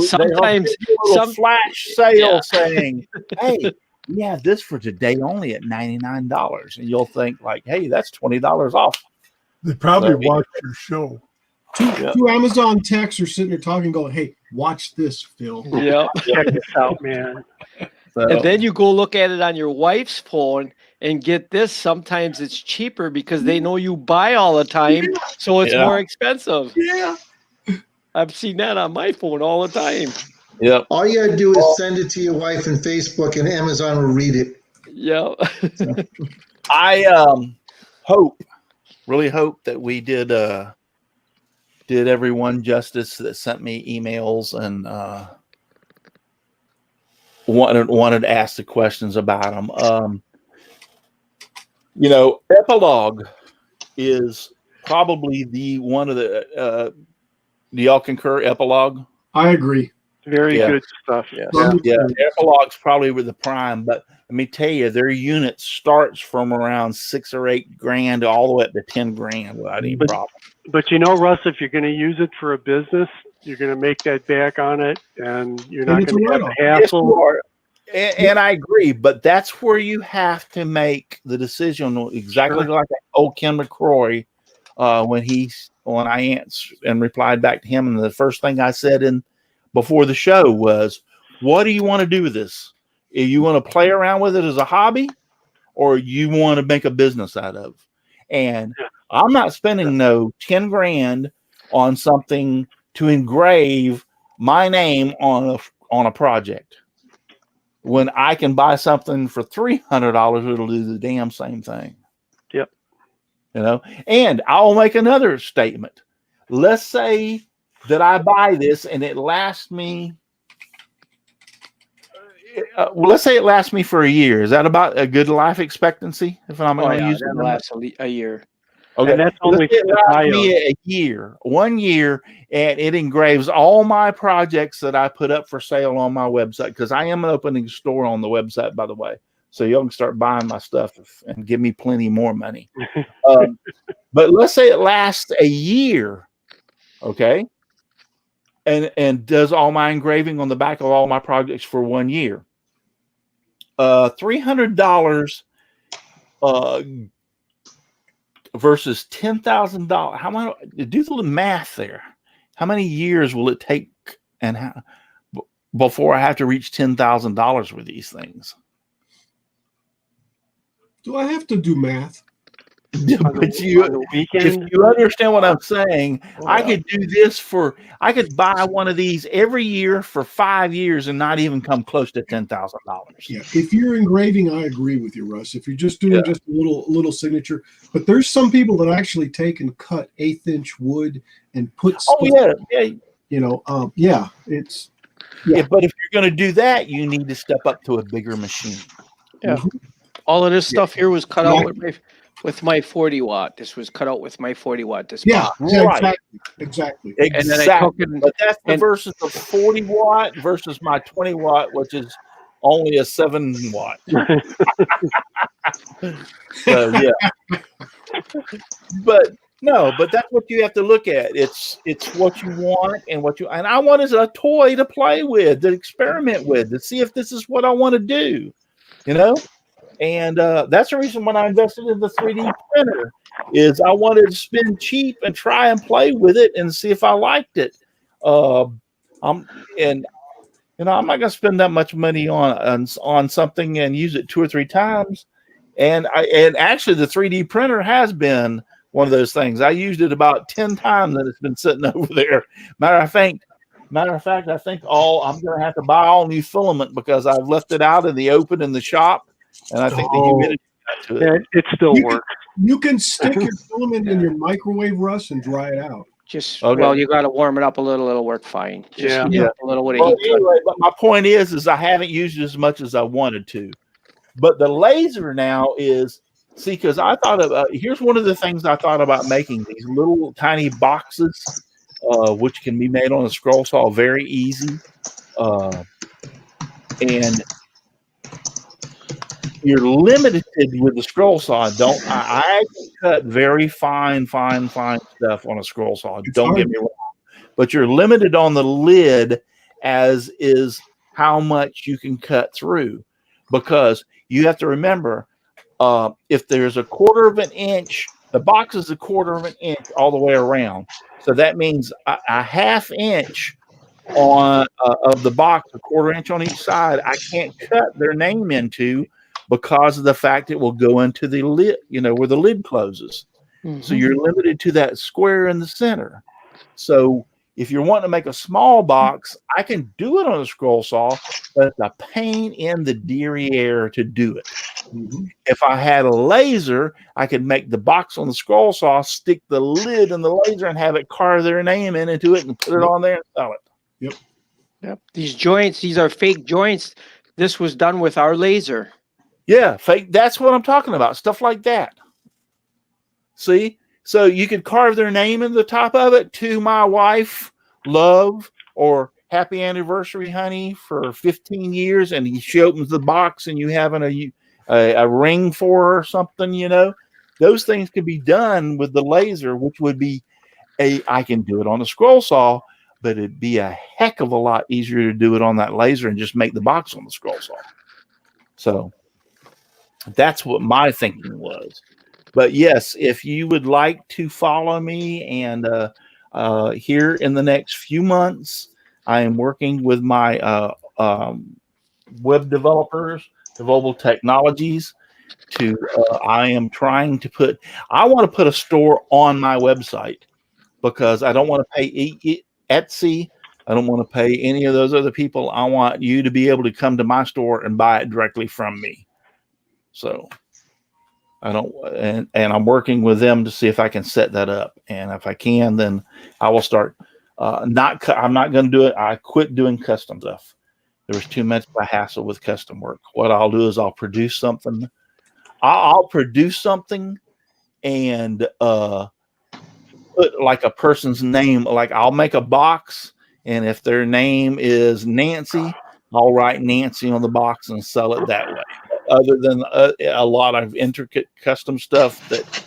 Sometimes- they do a little some- flash sale Yeah. saying, "Hey, we have this for today only at $99," and you'll think like, "Hey, that's $20 off." They probably So- watch your show. Two Amazon techs are sitting there talking, going, "Hey, watch this, Phil." Yep. Check this out, man. So, And then you go look at it on your wife's phone and get this. Sometimes it's cheaper because they know you buy all the time, so it's Yeah. more expensive. Yeah. I've seen that on my phone all the time. yep. All you gotta do is send it to your wife in Facebook, and Amazon will read it. Yeah. I really hope that we did everyone justice that sent me emails and wanted to ask the questions about them. You know, Epilogue is probably the one of the. Do y'all concur? Epilogue. I agree. Very Yeah. good stuff. Yes. Yeah, Epilogue's probably with the prime, but let me tell you, their unit starts from around $6 or $8 grand all the way up to 10 grand without any problem. But you know, Russ, if you're going to use it for a business, you're going to make that back on it, and you're And not it's going a to have write-off. the Yes, hassle. you are. And I agree, but that's where you have to make the decision exactly Sure. like old Ken McCrory when I answered and replied back to him, and the first thing I said before the show was, "What do you want to do with this? You want to play around with it as a hobby, or you want to make a business out of?" And I'm not spending no 10 grand on something to engrave my name on a project. When I can buy something for $300, it'll do the damn same thing. Yep. You know, and I'll make another statement. Let's say that I buy this and it lasts me. Let's say it lasts me for a year. Is that about a good life expectancy? If I'm Oh, going to yeah, use that it, lasts a year. okay. And that's only Let's say it for the lasts me bios. a year, 1 year, and it engraves all my projects that I put up for sale on my website, because I am opening a store on the website, by the way. So y'all can start buying my stuff and give me plenty more money. But let's say it lasts a year, okay, and does all my engraving on the back of all my projects for 1 year. $300 versus $10,000. How am I do the math there? how many years will it take and how, before I have to reach $10,000 with these things? Do I have to do math? On But the if weekend, you understand what I'm saying, I Yeah. could do this I could buy one of these every year for 5 years and not even come close to $10,000. Yeah. If you're engraving, I agree with you, Russ. If you're just doing just a little signature, but there's some people that actually take and cut 1/8-inch wood and put Oh stuff, yeah. you know, it's But if you're going to do that, you need to step up to a bigger machine. Yeah. All of this stuff here was cut out with my 40 watt. This was cut out with my 40 watt. This yeah, box. Right. exactly. And then I took it But that's the and- versus the 40 watt versus my 20 watt, which is only a 7 watt. So yeah. But no, but that's what you have to look at. It's what you want and I want is a toy to play with, to experiment with, to see if this is what I want to do, you know? And that's the reason when I invested in the 3D printer is I wanted to spend cheap and try and play with it and see if I liked it. I'm not going to spend that much money on something and use it 2 or 3 times. And actually the 3D printer has been one of those things. I used it about 10 times and it's been sitting over there. Matter of fact, I think I'm going to have to buy all new filament because I've left it out in the open in the shop. And I think the humidity got to it. it still works. You can stick your filament in your microwave, Russ, and dry it out. just Okay. well, you got to warm it up a little. It'll work fine. Just heat it up a little with a Well, heat gun. anyway, but my point is I haven't used it as much as I wanted to. But the laser now is, see, because I thought about, here's one of the things I thought about making, these little tiny boxes, which can be made on a scroll saw very easy. And you're limited with the scroll saw. I can cut very fine stuff on a scroll saw. Don't get me wrong. But you're limited on the lid as is how much you can cut through. Because you have to remember, if there's a 1/4 inch, the box is a 1/4 inch all the way around. So that means a 1/2 inch on of the box, a 1/4 inch on each side, I can't cut their name into because of the fact it will go into the lid, where the lid closes. Mm-hmm. So you're limited to that square in the center. So if you're wanting to make a small box, I can do it on a scroll saw, but it's a pain in the derriere to do it. Mm-hmm. If I had a laser, I could make the box on the scroll saw, stick the lid in the laser, and have it carve their name into it and put it on there and sell it. Yep. These joints, these are fake joints. This was done with our laser. Yeah, fake. That's what I'm talking about. Stuff like that. See? So you could carve their name in the top of it, to my wife, love, or happy anniversary, honey, for 15 years. And she opens the box and you having a ring for her or something, Those things could be done with the laser, which would be I can do it on a scroll saw, but it'd be a heck of a lot easier to do it on that laser and just make the box on the scroll saw. So that's what my thinking was. But yes, if you would like to follow me, and here in the next few months, I am working with my web developers, Devobal Technologies, I am trying to I want to put a store on my website because I don't want to pay Etsy. I don't want to pay any of those other people. I want you to be able to come to my store and buy it directly from me. So I don't, and I'm working with them to see if I can set that up. And if I can, then I will start. I'm not going to do it. I quit doing custom stuff. There was too much of a hassle with custom work. What I'll do is I'll produce something. I'll produce something and put like a person's name. Like I'll make a box, and if their name is Nancy, I'll write Nancy on the box and sell it that way. Other than a lot of intricate custom stuff that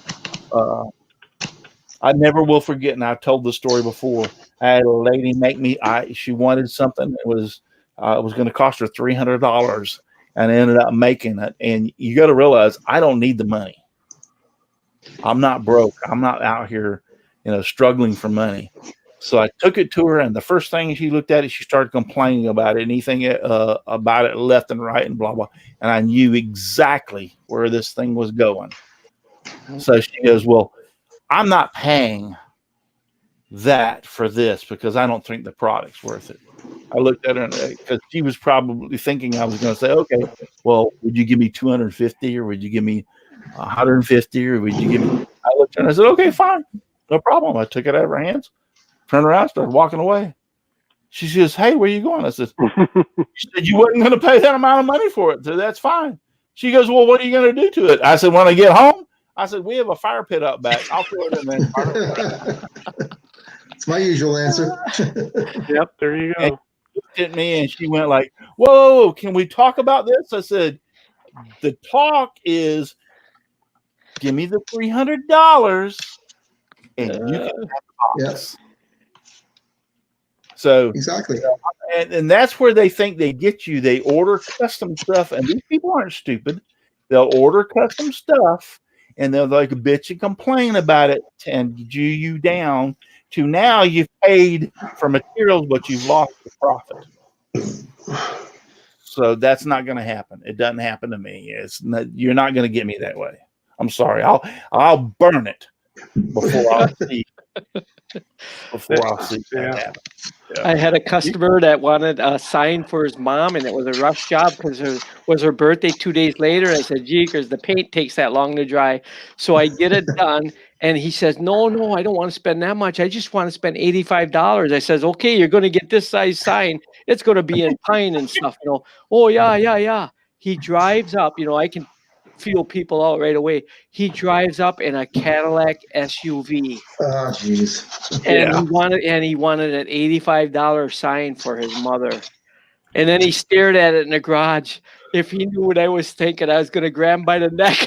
I never will forget. And I've told the story before. I had a lady make me. She wanted something that was going to cost her $300, and I ended up making it. And you got to realize I don't need the money. I'm not broke. I'm not out here, struggling for money. So I took it to her, and the first thing she looked at it, she started complaining about it, anything about it left and right and blah, blah. And I knew exactly where this thing was going. So she goes, well, I'm not paying that for this because I don't think the product's worth it. I looked at her because she was probably thinking I was going to say, okay, well, would you give me 250 or would you give me 150 or would you give me? I looked at her and I said, okay, fine, no problem. I took it out of her hands, turned around, started walking away. She says, hey, where are you going? I said, she said, you wasn't going to pay that amount of money for it. So that's fine. She goes, well, what are you going to do to it? I said, when I get home, I said, we have a fire pit up back. I'll throw it in there. It's my usual answer. Yep, there you go. And she looked at me and she went like, whoa, can we talk about this? I said, the talk is give me the $300 and you can have the box. Yes. So Exactly. and that's where they think they get you. They order custom stuff, and these people aren't stupid. They'll order custom stuff and they'll like bitch and complain about it and Jew you down to now you've paid for materials, but you've lost the profit. So that's not going to happen. It doesn't happen to me. You're not going to get me that way. I'm sorry. I'll burn it before I'll see that happen. Yeah. I had a customer that wanted a sign for his mom, and it was a rush job because it was her birthday 2 days later. I said, gee, because the paint takes that long to dry. So I get it done. And he says, no, I don't want to spend that much. I just want to spend $85. I says, okay, you're going to get this size sign. It's going to be in pine and stuff. Oh, yeah. He drives up. I can feel people out right away. He drives up in a Cadillac SUV. Oh, jeez. And he wanted an $85 sign for his mother. And then he stared at it in the garage. If he knew what I was thinking, I was going to grab him by the neck.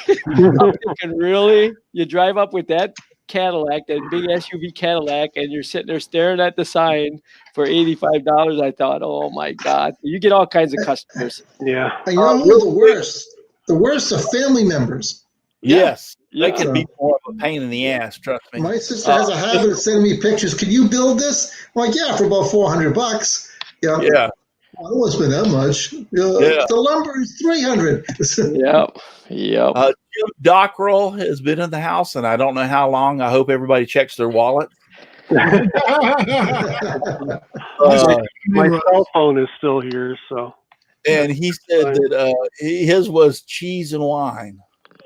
I'm thinking, really? You drive up with that Cadillac, that big SUV Cadillac, and you're sitting there staring at the sign for $85? I thought, oh, my God. You get all kinds of customers. Yeah. And you know who the worst? The worst are family members. Yes. Yeah. They can be more of a pain in the ass, trust me. My sister has a habit of sending me pictures. Can you build this? I'm like, yeah, for about $400. Yeah. Yeah. I don't want to spend that much. The lumber is $300. Yep. Jim Dockrell has been in the house, and I don't know how long. I hope everybody checks their wallet. My cell phone is still here, so. And he said that his was cheese and wine.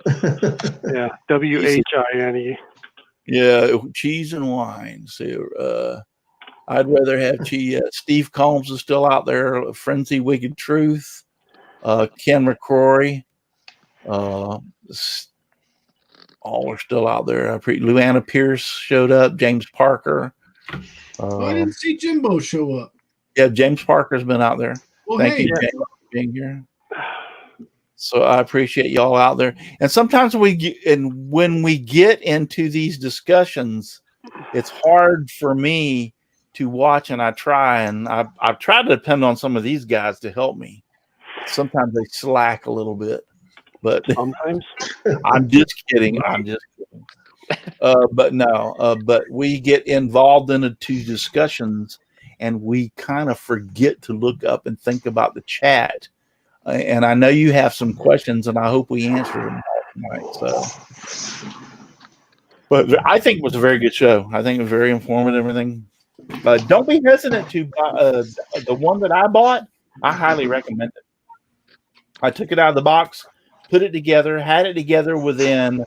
Yeah, WHINE. Yeah, cheese and wine. So I'd rather have cheese. Steve Combs is still out there. Frenzy Wicked Truth. Ken McCrory. All are still out there. Luana Pierce showed up. James Parker. I didn't see Jimbo show up. Yeah, James Parker's been out there. Well, Thank you, James, for being here. So I appreciate y'all out there. And sometimes when we get into these discussions, it's hard for me to watch, and I try, and I've tried to depend on some of these guys to help me. Sometimes they slack a little bit, but sometimes I'm just kidding. But no, but we get involved into discussions and we kind of forget to look up and think about the chat. And I know you have some questions, and I hope we answer them tonight. So, but I think it was a very good show. I think it was very informative. Everything. Don't be hesitant to buy the one that I bought. I highly recommend it. I took it out of the box, put it together, had it together within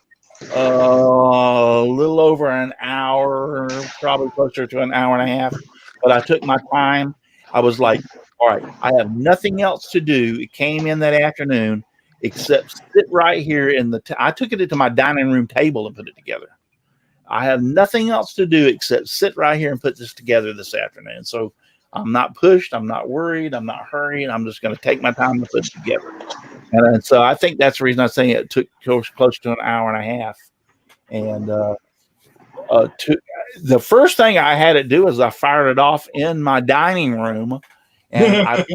a little over an hour, probably closer to an hour and a half. But I took my time. I was like, all right, I have nothing else to do. It came in that afternoon except sit right here in I took it into my dining room table and put it together. I have nothing else to do except sit right here and put this together this afternoon. So I'm not pushed. I'm not worried. I'm not hurried. I'm just going to take my time to put it together. And so I think that's the reason I'm saying it took close to an hour and a half. And the first thing I had it do is I fired it off in my dining room, and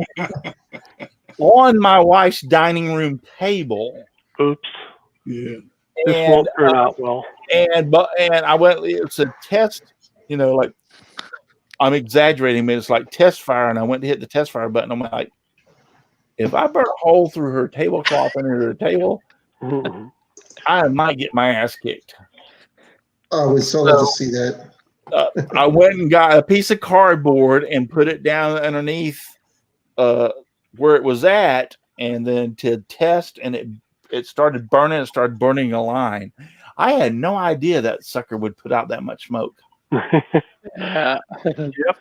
on my wife's dining room table. Oops. Yeah. This won't turn out well. And I went. It's a test, like I'm exaggerating, but it's like test fire. And I went to hit the test fire button. I'm like, if I burn a hole through her tablecloth under her table, I might get my ass kicked. Oh, we'd so love to see that. I went and got a piece of cardboard and put it down underneath where it was at, and then to test, and it started burning. It started burning a line. I had no idea that sucker would put out that much smoke. Yeah. Yep.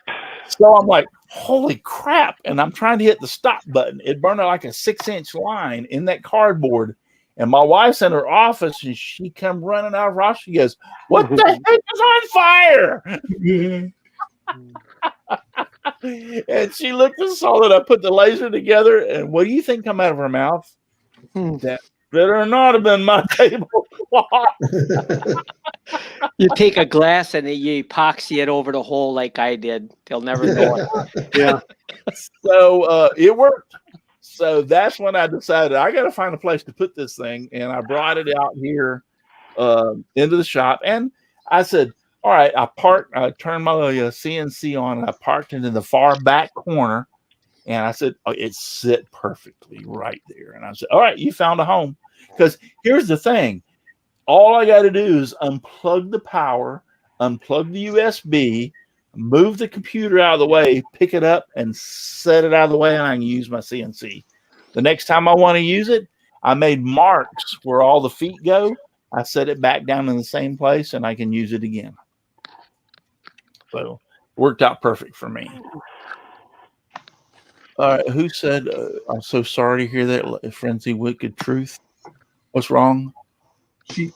So I'm like, holy crap. And I'm trying to hit the stop button. It burned like a 6-inch line in that cardboard. And my wife's in her office and she come running out of her office. She goes, what the heck is on fire? And she looked and saw that I put the laser together. And what do you think come out of her mouth? That better not have been my tablecloth. You take a glass and you epoxy it over the hole like I did. They'll never know it. Yeah. So it worked. So that's when I decided I got to find a place to put this thing. And I brought it out here into the shop. And I said, all right, I turned my CNC on. And I parked it in the far back corner. And I said, oh, it sit perfectly right there. And I said, all right, you found a home. Because here's the thing. All I got to do is unplug the power, unplug the USB, move the computer out of the way, pick it up, and set it out of the way, and I can use my CNC. The next time I want to use it, I made marks where all the feet go. I set it back down in the same place, and I can use it again. So it worked out perfect for me. All right, who said, I'm so sorry to hear that, Frenzy Wicked Truth? What's wrong? She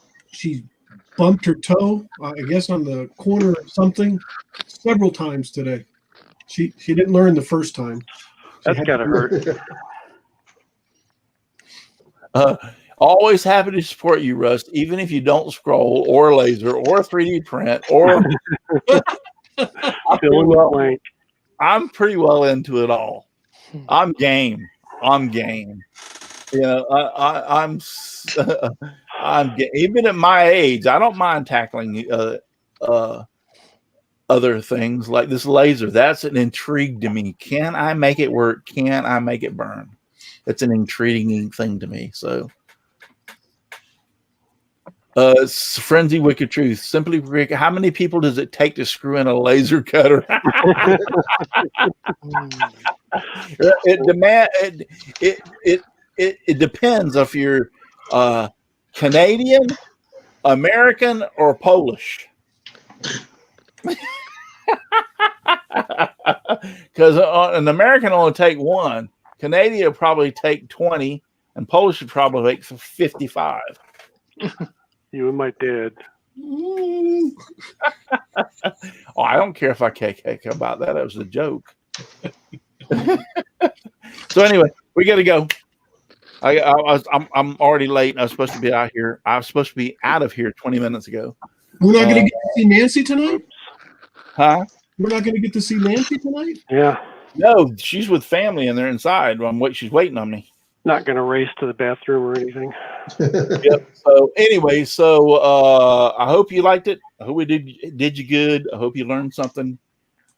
bumped her toe, I guess, on the corner of something several times today. She didn't learn the first time. That's gotta hurt. Always happy to support you, Russ, even if you don't scroll or laser or 3D print or Fill in the blank. I'm pretty well into it all. I'm game. You know, I'm even at my age, I don't mind tackling other things like this laser. That's an intrigue to me. Can I make it work? Can I make it burn? It's an intriguing thing to me. So, Frenzy Wicked Truth. Simply, Rick, how many people does it take to screw in a laser cutter? It depends if you're Canadian, American, or Polish. Because an American only take one, Canadian will probably take 20, and Polish would probably take 55. You and my dad. Oh, I don't care if I KK about that. That was a joke. So anyway, we got to go. I'm already late. I was supposed to be out here. I was supposed to be out of here 20 minutes ago. We're not going to get to see Nancy tonight? Huh? We're not going to get to see Nancy tonight? Yeah. No, she's with family and they're inside. She's waiting on me. Not gonna race to the bathroom or anything. Yep. So anyway, I hope you liked it. I hope we did you good. I hope you learned something.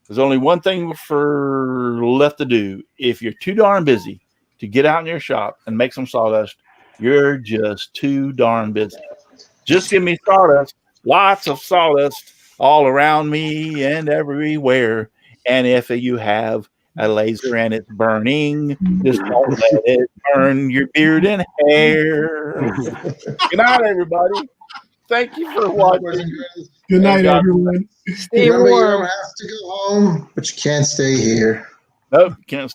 There's only one thing left to do. If you're too darn busy to get out in your shop and make some sawdust, you're just too darn busy. Just give me sawdust, lots of sawdust all around me and everywhere. And if you have a laser and it's burning, just don't let it burn your beard and hair. Good night, everybody. Thank you for watching. Good night, everyone. Stay Remember, you warm. don't have to go home, but you can't stay here. Nope, can't